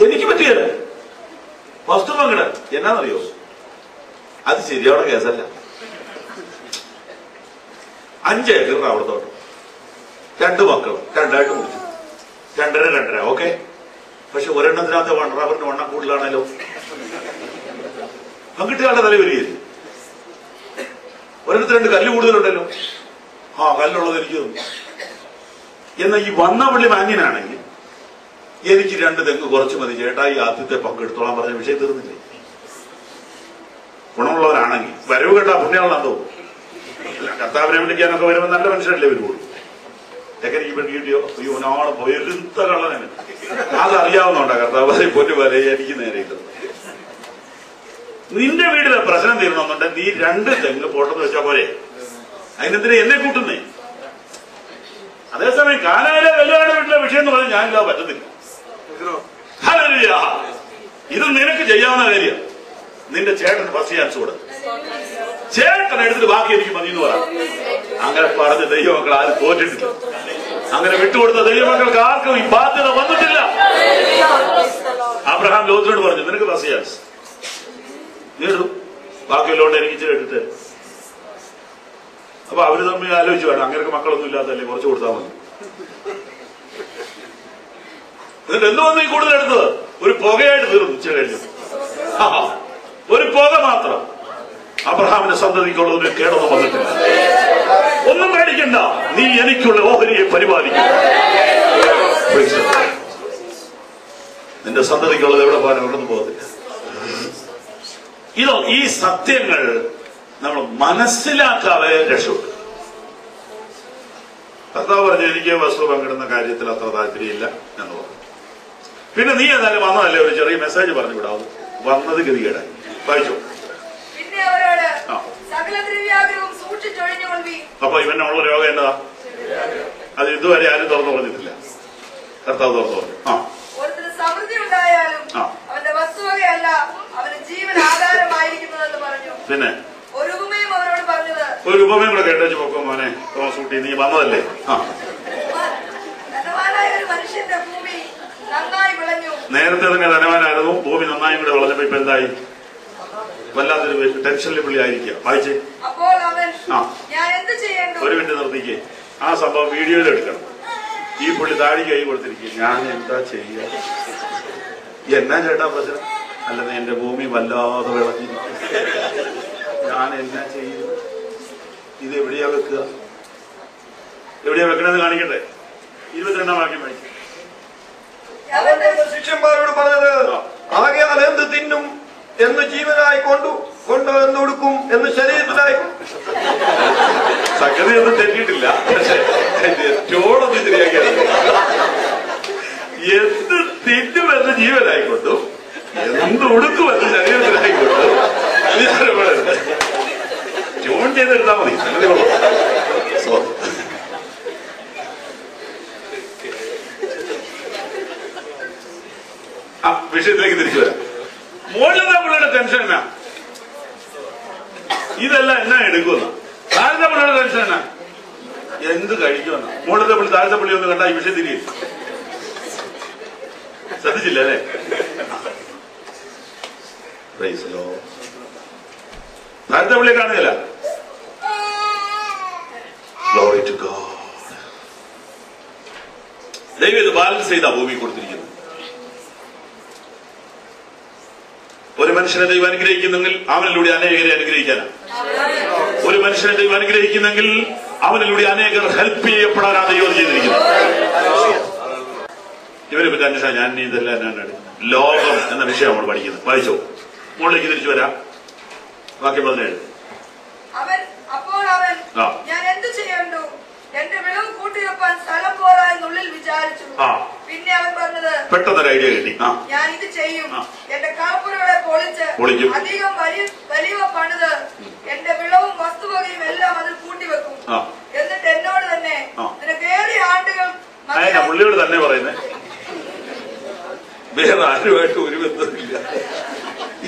എനിക്ക് പറ്റിയല്ല വസ്തു പങ്കിട. എന്നാന്നറിയോ? അത് ശരിയാവുന്ന കേസല്ല. 5 ഏക്കർ അവിടത്തോട്ട് 2 മക്കൾ 2ആയിട്ട് മുറിച്ചു. 2.5 ഓക്കെ. പക്ഷെ ഒരെണ്ണത്തിനകത്ത് റബ്ബറിന് വണ്ണം കൂടുതലാണല്ലോ. പങ്കിട്ടുകാരുടെ തല വരികയില്ല. ഒരിടത്ത് 2 കല്ല് കൂടുതലുണ്ടല്ലോ. കല്ലുള്ളത് എനിക്ക് തോന്നി. എന്നാൽ ഈ വന്ന പള്ളി മാന്യനാണെങ്കിൽ എനിക്ക് 2 തെങ്ങ് കുറച്ച് മതി ചേട്ടാ, ഈ ആദ്യത്തെ പങ്കെടുത്തോളാൻ പറഞ്ഞ വിഷയം തീർന്നില്ലേ? ഗുണമുള്ളവരാണെങ്കിൽ വരവ് കേട്ടാ പുണ്യാളാന്ന് തോന്നും. കർത്താവിനെ വിളിക്കാനൊക്കെ വരുമ്പോൾ നല്ല മനുഷ്യരല്ലേ വരുള്ളൂ. എനിക്ക് കിട്ടിയോ? അയ്യോ നാളെ പോയിരുത്ത കള്ളനെ അതറിയാവുന്നോണ്ടാ കർത്താവ് പൊന്നു പോലെ എനിക്ക് നേരെ ഇല്ല. നിന്റെ വീട്ടിലെ പ്രശ്നം തീരണമെന്നുണ്ടെങ്കിൽ നീ 2 തെങ്ങ് പോട്ടെന്ന് വെച്ചാൽ പോരെ. അതിനെന്തിനാ എന്നെ കൂട്ടുന്നേ? അതേസമയം കാനായിലെ കല്യാണ വീട്ടിലെ വിഷയം എന്ന് പറഞ്ഞാൽ ഞാനില്ലാതെ പറ്റത്തില്ല. ഇത് നിനക്ക് ചെയ്യാവുന്ന കാര്യം. നിന്റെ ചേട്ടന് ഫസ്റ്റ് ചാൻസ് കൊടുക്കും. ചേട്ടൻ എടുത്തിട്ട് ബാക്കി എനിക്ക് മതി എന്ന് പറയാം. അങ്ങനെ പറഞ്ഞ ദൈവമക്കൾ ആരും തോറ്റിട്ടില്ല. അങ്ങനെ വിട്ടുകൊടുത്ത ദൈവമക്കൾക്ക് ആർക്കും ഈ ബാധ്യത വന്നിട്ടില്ല. അബ്രഹാം ലോത്തിനോട് പറഞ്ഞു, നിനക്ക് ഫസ്റ്റ് ചാൻസ്, നീ എടുത്തു, ബാക്കിയുള്ളതുകൊണ്ട് എനിക്ക് ഇച്ചിരി എടുത്ത്. അപ്പൊ അവര് തമ്മിൽ ആലോചിച്ചു വേണം, അങ്ങനെ മക്കളൊന്നും ഇല്ലാത്തല്ലേ, കുറച്ച് കൊടുത്താൽ മതി. എന്നിട്ട് എന്തുവന്ന് ഈ കൂടുതൽ എടുത്തത്? ഒരു പുകയായിട്ട് തീർന്നു. ഇച്ചിരി കഴിഞ്ഞു ഒരു പുക മാത്രം. അബ്രഹാമിന്റെ സന്തതിക്കുള്ളതിന് കേടൊന്നും വന്നിട്ടില്ല. ഒന്നും പേടിക്കണ്ട, നീ എനിക്കുള്ള ഓഹരിയെ പരിപാലിക്കും. നിന്റെ സന്തതിക്കുള്ളത് എവിടെ പോകാൻ എവിടെ പോകത്തില്ല. ഈ സത്യങ്ങൾ നമ്മൾ മനസ്സിലാക്കാതെ രക്ഷപ്പെട്ടു. കർത്താവ് പറഞ്ഞു, എനിക്ക് വസ്തു പങ്കിടുന്ന കാര്യത്തിൽ അത്ര താല്പര്യമില്ല എന്ന് പറഞ്ഞു. പിന്നെ നീ ഏതായാലും വന്നതല്ലേ, ഒരു ചെറിയ മെസ്സേജ് പറഞ്ഞു വിടാവും. വന്നത് ഗതികേടായി. വായിച്ചു. അപ്പൊ ഇവനുള്ള രോഗം എന്നതാ? അത് ഇതുവരെ ആരും തുറന്നു പറഞ്ഞിട്ടില്ല. കർത്താവ് തുറന്നു പറഞ്ഞു. പിന്നെ ഒരു ഉപമയും കൂടെ കേട്ടു പോക്കോ മോനെ. തോമസൂട്ടി, നീ വന്നതല്ലേ? നേരത്തെ തന്നെ ധനവാനായിരുന്നു, ഭൂമി നന്നായി കൂടെ വിളഞ്ഞപ്പോ ഇപ്പൊ എന്തായി? വല്ലാത്തൊരു ടെൻഷനിൽ പുള്ളി ആയിരിക്കുക. വായിച്ചേ. ഒരു മിനിറ്റ് നിർത്തിക്കേ. ആ സംഭവം വീഡിയോയിൽ എടുക്കണം. ഈ പുള്ളി താഴെ കൈ കൊടുത്തിരിക്കുക. ഞാൻ എന്താ ചെയ്യുക? എന്നാ ചേട്ടാ പ്രശ്നം? അല്ലെന്ന് എന്റെ ഭൂമി വല്ലാതെ വിളഞ്ഞിരിക്കും, ഞാൻ എന്നാ ചെയ്യും? ഇത് എവിടെയാ വെക്കുക? എവിടെയാ വെക്കണമെന്ന് കാണിക്കട്ടെ. 22-ാം വാക്യം വായിക്കും. ശിഷ്യന്മാരോട് പറഞ്ഞത്, ആകയാൽ എന്ത് തിന്നും എന്ന് ജീവനായി കൊണ്ടു എന്തൊടുക്കും എന്ന് ശരീരത്തിനായി. സംഗതി ഒന്നും തെറ്റിയിട്ടില്ല, പക്ഷെ ചോടൊന്നും ശരിയാക്കിയത്. എന്ത് തിന്നുമെന്ന് ജീവനായിക്കൊണ്ടും എന്ത് ഉടുക്കുമെന്ന് ശരീരത്തിനായിക്കൊണ്ടും ട്യൂൺ ചെയ്തെടുത്താൽ മതി. വിഷയത്തിലേക്ക് തിരിച്ചു വരാം. മോളിലത്തെ പിള്ളേരുടെ ടെൻഷൻ എന്നാ? ഇതെല്ലാം എന്നാ എടുക്കുന്ന? താഴത്തെ പിള്ളേരുടെ ടെൻഷൻ എന്നാ? എന്ത് കഴിക്കുമെന്ന? മോളിലത്തെ പിള്ളി താഴത്തെ പിള്ളി ഒന്ന് കണ്ടാ ഈ വിഷയം തിരിയും. ശ്രദ്ധിച്ചില്ല അല്ലേ? താഴത്തെ പിള്ളിയെ കാണുകയില്ല. Glory to God. ദൈവം ഇത് ബാലൻസ് ചെയ്താ ഭൂമി കൊടുത്തിരിക്കുന്നത്. ഒരു മനുഷ്യനെ ദൈവം അനുഗ്രഹിക്കുന്നെങ്കിൽ അവനിലൂടെ അനേകരെ അനുഗ്രഹിക്കാനാണ്. ഒരു മനുഷ്യനെ ദൈവം അനുഗ്രഹിക്കുന്നെങ്കിൽ അവനിലൂടെ അനേകർ ഹെൽപ്പ് ചെയ്യപ്പെടാനാണ് ദൈവം ചെയ്തിരിക്കുന്നത്. ഇവരെ പറ്റി അന്വേഷണം ഞാൻ ഇതെല്ലാം എന്നാണ് എടുക്കുന്നത്. ലോകം എന്ന വിഷയം നമ്മൾ പഠിക്കുന്നത്. വായിച്ചോ, മുകളിലേക്ക് തിരിച്ചു വരാം. വാക്യം 17. അപ്പോൾ അവൻ ഞാൻ എന്ത് ചെയ്യണ്ടു, എന്റെ വിളവ് കൂട്ടിവെപ്പാൻ സ്ഥലം പോരാ എന്നുള്ളിൽ വിചാരിച്ചു. പിന്നെ അവൻ പറഞ്ഞത്, പെട്ടെന്നൊരു ഐഡിയ കിട്ടി. ഞാൻ ഇത് ചെയ്യും, എന്റെ കളപ്പുരകളെ പൊളിച്ച് അധികം വലിയ പണിത് എന്റെ വിളവും വസ്തുവകയും എല്ലാം അതിൽ കൂട്ടിവെക്കും. എന്നിട്ട് എന്നോട് തന്നെ നിനക്കേറിയ ആണ്ടുകൾ. പുള്ളിയോട് തന്നെ പറയുന്നേ, വേറെ ആരുമായിട്ട് ഒരു ബന്ധമില്ല.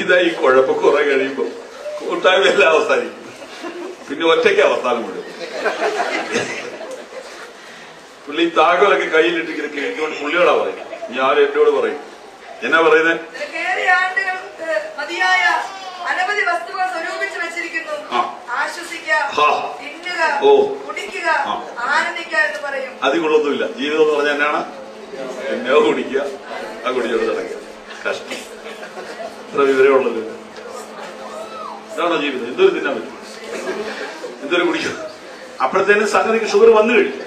ഇതായി കുഴപ്പം കുറെ കഴിയുമ്പോ കൂട്ടായ്മ എല്ലാം അവസാനിക്കും. പിന്നെ ഒറ്റയ്ക്ക് അവസാനം വിടും. പുള്ളി താക്കോലൊക്കെ കയ്യിലിട്ട് കേൾക്കൊണ്ട് പുള്ളിയോടാ പറയും. ഞാൻ എന്നോട് പറയും. എന്നാ പറയുന്നത്? മതിയായ അനവധി വസ്തുക്കൾ സ്വരൂപിച്ചു വെച്ചിരിക്കുന്നു. ആശ്വസിക്കുക, തിന്നുക, കുടിക്കുക, ആനന്ദിക്കുക എന്ന് പറയും. അതികൊള്ളൊന്നുമില്ല. ജീവിതം എന്ന് പറഞ്ഞാൽ എന്നാണ്? തിന്നുക, കുടിക്കുക, ആ കുടിച്ചോട് തുടങ്ങുക. കഷ്ടം. ഇത്ര വിവരം ഉള്ളല്ലോ. ഇതാണോ ജീവിതം? എന്തൊരു തിന്നാൻ പറ്റും, എന്തൊരു കുടിക്കും. അപ്പോഴത്തേനും സംഗതിക്ക് ഷുഗർ വന്നു കഴിഞ്ഞു.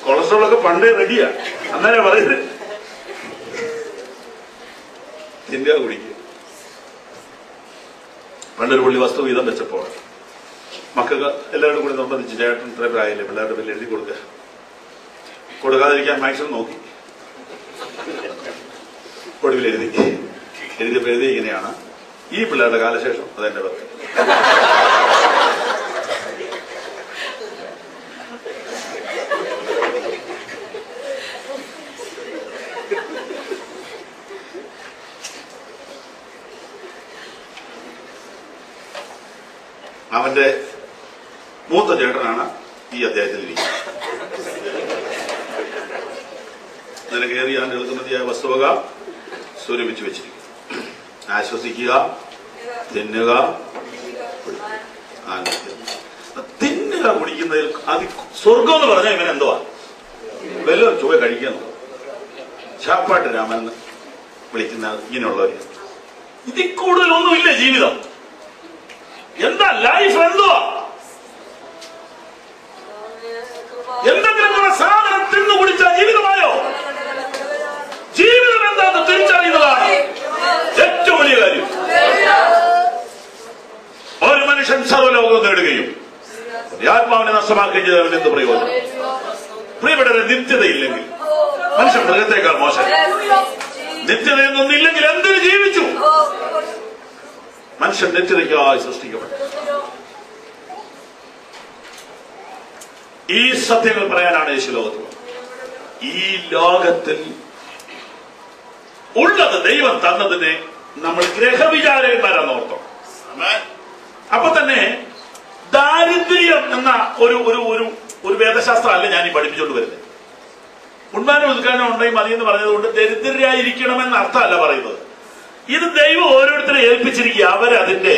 കൊളസ്ട്രോളൊക്കെ പണ്ടേ റെഡിയാ. അങ്ങനെ പറയുന്നത് തിന്നുക, കുടിക്കുക. പണ്ടൊരു പുള്ളി വസ്തു വീതം വെച്ചപ്പോൾ മക്കൾക്ക് എല്ലാവരും കൂടി നിർബന്ധിച്ച്, ചേട്ടൻ ഇത്ര പ്രായമില്ലേ, പിള്ളേരുടെ പേരിൽ എഴുതി കൊടുക്കാതിരിക്കാൻ മാക്സിമം നോക്കി. ഒടുവിൽ എഴുതിയപ്പോൾ ഇങ്ങനെയാണ്: ഈ പിള്ളേരുടെ കാലശേഷം അതെന്റെ പേര്. അവന്റെ മൂത്ത ചേട്ടനാണ് ഈ അധ്യായത്തിൽ ഇരിക്കുന്നത്. നിനക്ക് ഏറിയ ആണ്ടുകൾക്ക് മതിയായ വസ്തുവക സ്വരൂപിച്ചു വെച്ചിരിക്കും. ആശ്വസിക്കുക, തിന്നുക, തിന്നുക, കുടിക്കുന്നതിൽ അത് സ്വർഗം എന്ന് പറഞ്ഞാൽ ഇവൻ എന്തുവാ? വല്ലതും ചുവ കഴിക്കാൻ ചാപ്പാട്ട് രാമനെന്ന് വിളിക്കുന്ന ഇങ്ങനെയുള്ളവർ. ഇതിൽ കൂടുതലൊന്നുമില്ല ജീവിതം. എന്താ ലൈഫ്? എന്തുവാ? എന്തെങ്കിലും സാധനം തിന്നു കുടിച്ച ജീവിതമായോ? ജീവിതം എന്താണെന്ന് തിരിച്ചറിയുന്നതാണ് ഏറ്റവും വലിയ കാര്യം. ഒരു മനുഷ്യൻ സർവ്വലോകം നേടുകയും ആത്മാവിനെ നഷ്ടമാക്കുകയും ചെയ്തവൻ എന്ത് പ്രയോജനം? പ്രിയപ്പെട്ടവരെ, നിത്യതയില്ലെങ്കിൽ മനുഷ്യൻ മൃഗത്തേക്കാൾ മോശം. നിത്യതയൊന്നൊന്നില്ലെങ്കിൽ എന്തിനു ജീവിച്ചു? മനുഷ്യൻ നിത്യതയ്ക്കായി സൃഷ്ടിക്കപ്പെട്ടു. ഈ സത്യങ്ങൾ പറയാനാണ് യേശു ലോകത്ത്. ഈ ലോകത്തിൽ ഉള്ളത് ദൈവം തന്നതിനെ നമ്മൾ ഗ്രഹവിചാരകന്മാരാന്ന് ഓർത്തോ. അപ്പൊ തന്നെ ദാരിദ്ര്യം എന്ന ഒരു വേദശാസ്ത്രമല്ല ഞാൻ ഈ പഠിപ്പിച്ചുകൊണ്ട് വരുന്നത്. ഉണ്മാനം ഒതുക്കാനും ഉണ്ടെങ്കിൽ മതി എന്ന് പറഞ്ഞതുകൊണ്ട് ദരിദ്രരായിരിക്കണമെന്ന അർത്ഥമല്ല പറയുന്നത്. ഇത് ദൈവം ഓരോരുത്തരെ ഏൽപ്പിച്ചിരിക്കുക. അവരതിന്റെ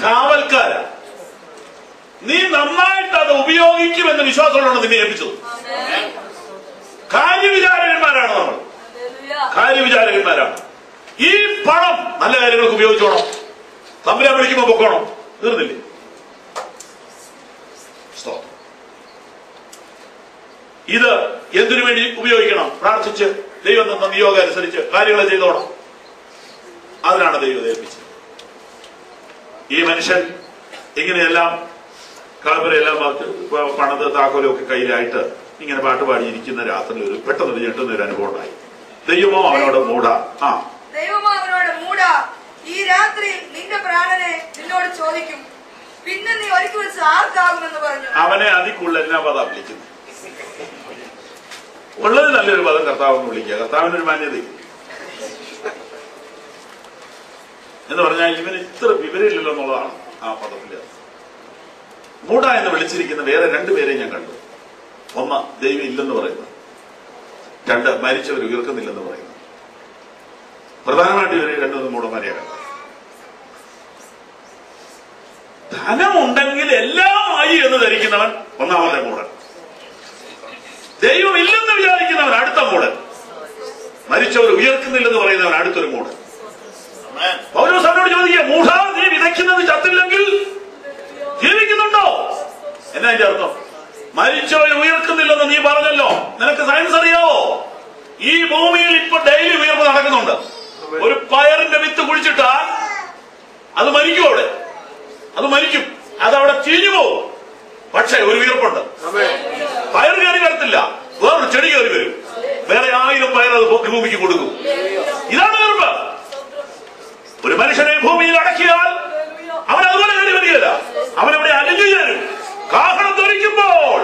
കാവൽക്കാരാണ്. നീ നന്നായിട്ട് അത് ഉപയോഗിക്കുമെന്ന് വിശ്വാസമുള്ളതാണ് നിന്നെ ഏൽപ്പിച്ചത്. കാര്യവിചാരകന്മാരാണ് നമ്മൾ. കാര്യവിചാരകന്മാരാണ്. ഈ പണം നല്ല കാര്യങ്ങൾക്ക് ഉപയോഗിച്ചോണം. തമ്പുരാൻ വിളിക്കുമ്പോ പൊക്കോണം. തീർന്നില്ലേ? ഇത് എന്തിനു വേണ്ടി ഉപയോഗിക്കണം? പ്രാർത്ഥിച്ച് ദൈവം തന്ന നിയോഗം അനുസരിച്ച് കാര്യങ്ങൾ ചെയ്തോണം. അതിനാണ് ദൈവം ഏൽപ്പിച്ചത്. ഈ മനുഷ്യൻ ഇങ്ങനെയെല്ലാം കളപ്പരയെല്ലാം പണത് താക്കോലും ഒക്കെ കയ്യിലായിട്ട് ഇങ്ങനെ പാട്ടുപാടിയിരിക്കുന്ന രാത്രിയിൽ പെട്ടെന്ന് ഞെട്ടുന്ന ഒരു അനുഭവം ഉണ്ടായി. ദൈവമോ അവനോട് മൂടാ. ദൈവമോ അവനോട് മൂടാ, ഈ ഈ രാത്രിയിൽ നിന്റെ പ്രാണനെ നിന്നോട് ചോദിക്കും. പിന്നെ നീ ഒരുക്കി വെച്ച് ആർക്കാകുമെന്ന് പറഞ്ഞു. അവനെ അതിക്കുള്ള എന്നാ പദം വിളിക്കുന്നു? ഉള്ളത് നല്ലൊരു പദം കർത്താവെന്ന് വിളിക്കുക. കർത്താവിനൊരു മാന്യത എന്ന് പറഞ്ഞാൽ ഇവന് ഇത്ര വിവരമില്ലല്ലോ എന്നുള്ളതാണ് ആ പദത്തിന്റെ. മൂട എന്ന് വിളിച്ചിരിക്കുന്ന വേറെ രണ്ടുപേരെ ഞാൻ കണ്ടു. ഒന്ന്, ദൈവം ഇല്ലെന്ന് പറയുന്നത്. രണ്ട്, മരിച്ചവർ ഉയർക്കുന്നില്ലെന്ന് പറയുന്നത്. പ്രധാനമായിട്ട് ഇവരെ രണ്ടു മൂടന്മാരെയാണ് കണ്ടത്. ധനമുണ്ടെങ്കിൽ എല്ലാമായി എന്ന് ധരിക്കുന്നവൻ ഒന്നാമത്തെ മൂടൻ. ദൈവം ഇല്ലെന്ന് വിചാരിക്കുന്നവൻ അടുത്ത മൂടൻ. മരിച്ചവർ ഉയർക്കുന്നില്ലെന്ന് പറയുന്നവൻ അടുത്തൊരു മൂടൻ. പൗലോസ് അവനോട് ചോദിക്കുക, മൂഢ, നീ വിതയ്ക്കുന്നത് ചത്തില്ലെങ്കിൽ ജീവിക്കുന്നുണ്ടോ? എന്നാ എന്റെ അർത്ഥം? മരിച്ചവർ ഉയർക്കുന്നില്ലെന്ന് നീ പറഞ്ഞല്ലോ. നിനക്ക് സയൻസ് അറിയാവോ? ഈ ഭൂമിയിൽ ഇപ്പൊ ഡെയിലി ഉയർപ്പ് നടക്കുന്നുണ്ട്. ഒരു പയറിന്റെ വിത്ത് കുഴിച്ചിട്ടാൽ അത് മരിക്കും. അവിടെ അത് മരിക്കും, അതവിടെ ചീഞ്ഞു പോവും. പക്ഷെ ഒരു ഉയർപ്പുണ്ട്. പയർ കയറി വരത്തില്ല, വേറൊരു ചെടി കയറി വരും. വേറെ 1000 പയർ അത് ഭൂമിക്ക് കൊടുക്കും. ഇതാണ് ഉയർപ്പ്. ഒരു മനുഷ്യനെ ഭൂമിയിൽ അടക്കിയാൽ അവൻ അതുപോലെ കയറി വരികയില്ല. അവനവിടെ അലിഞ്ഞു ചേരും. കാഹളം ധരിക്കുമ്പോൾ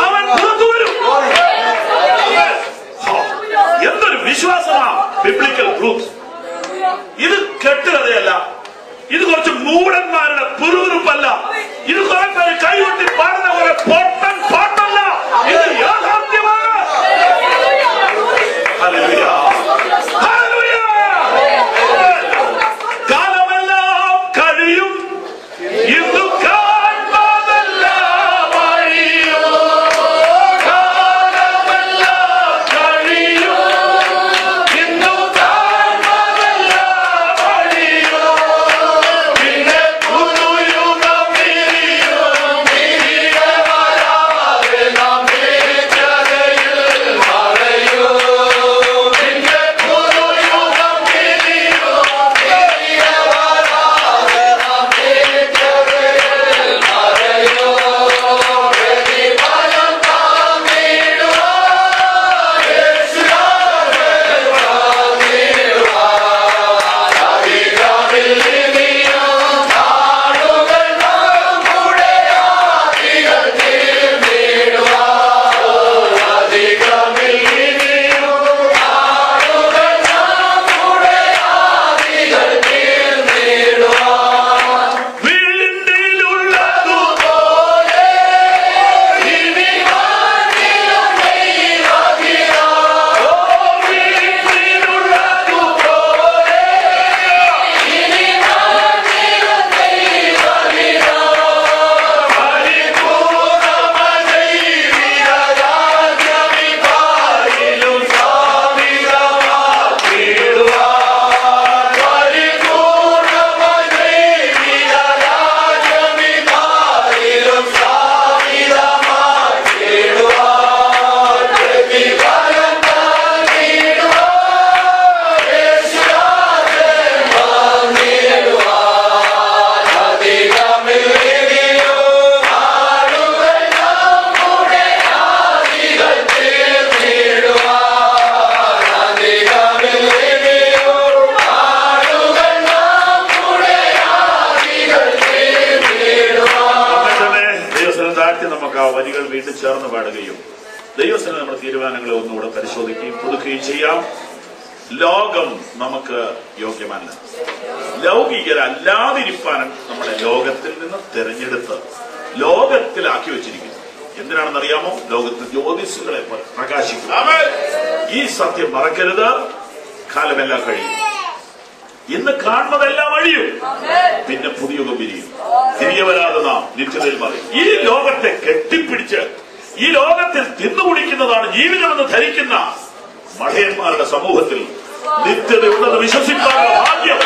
അവൻ പുറത്തു വരും. എന്തൊരു വിശ്വാസമാണ് ബിബ്ലിക്കൽ ട്രൂത്ത്. ഇത് കെട്ടുകഥയല്ല. ഇത് കുറച്ച് മൂടന്മാരുടെ പുരുപല്ല. ഇത് കുറെ പേര് കൈകൊട്ടി പാടുന്ന കുറെ പൊട്ടൻ പാട്ടല്ല. ഇത് യാഥാർത്ഥ്യമാണ്. Hallelujah, hallelujah. കാലമെല്ലാം കഴിയും, ഇന്നു കാണുന്നതെല്ലാം അഴിയും. കാലമെല്ലാം കഴിയും, ഇന്നു കാണുന്നതെല്ലാം അഴിയും. പിന്നെ പുതുയുഗം വിരിയും, വിരിയെ വരാതെ നാം നിത്യതയിൽ മറയും. പിന്നെ പുതുയുഗം വിരിയും, വിരിയെ വരാതെ നാം നിത്യതയിൽ മറയും. പ്രതിഫലം കാത്തിടുവാൻ യേശുരാജൻ വന്നിടുവാൻ. അധികമിൽ ഇനിയും നാളുകൾ നമ്മുടെ ആദികൾ തീർന്നിടുവാൻ. അധികമിൽ ഇനിയും നാളുകൾ നമ്മുടെ ആദികൾ തീർന്നിടുവാൻ. വീണ്ടിലുള്ളതുപോലെ ഇനി വാനിലും ദൈവഹിതം. വീണ്ടിലുള്ളതുപോലെ ഇനി വാനിലും ദൈവഹിതം. പരിപൂർണ്ണമായ ദൈവിക രാജ്യമിതായിലും സ്ഥാപിതമാക്കിടുവാൻ. പരിപൂർണ്ണമായ ദൈവിക രാജ്യമിതായിലും സ്ഥാപിതമാക്കിടുവാൻ. പ്രതിഫലം കാത്തിടുവാൻ യേശുരാജൻ വന്നിടുവാൻ. അധികമിൽ ഇനിയും നാളുകൾ നമ്മുടെ ആദികൾ തീർന്നിടുവാൻ. അധികമിൽ ഇനിയും നാളുകൾ നമ്മുടെ ആദികൾ തീർന്നിടുവാൻ. ദൈവസ്ഥലം താഴ്ത്തി നമുക്ക് ആ വരികൾ വീണ്ടും ചേർന്ന് പാടുകയും ദൈവസ്ഥലം നമ്മുടെ തീരുമാനങ്ങളെ ഒന്നുകൂടെ പരിശോധിക്കുകയും പുതുക്കുകയും ചെയ്യാം. ലോകം നമുക്ക് യോഗ്യമല്ല. ലൗകികരല്ലാതിരിപ്പാനും നമ്മളെ ലോകത്തിൽ നിന്ന് തിരഞ്ഞെടുത്ത് ലോകത്തിലാക്കി വെച്ചിരിക്കുന്നു. എന്തിനാണെന്നറിയാമോ? ലോകത്ത് ജ്യോതിസുകളെ പ്രകാശിക്കും. ഈ സത്യം മറക്കരുത്. കാലമെല്ലാം കഴിയും. ഇന്ന് കാണുന്നതെല്ലാം അഴിയും, പിന്നെ പുതിയ യുഗം വിരിയും. തിരികെ വരാതെ നാം നിത്യതയിൽ മാറി. ഈ ലോകത്തെ കെട്ടിപ്പിടിച്ച് ഈ ലോകത്തിൽ തിന്നുകുടിക്കുന്നതാണ് ജീവിതമെന്ന് ധരിക്കുന്ന മഠയന്മാരുടെ സമൂഹത്തിൽ നിത്യതയുണ്ടെന്ന് വിശ്വസിക്കാനുള്ള ഭാഗ്യം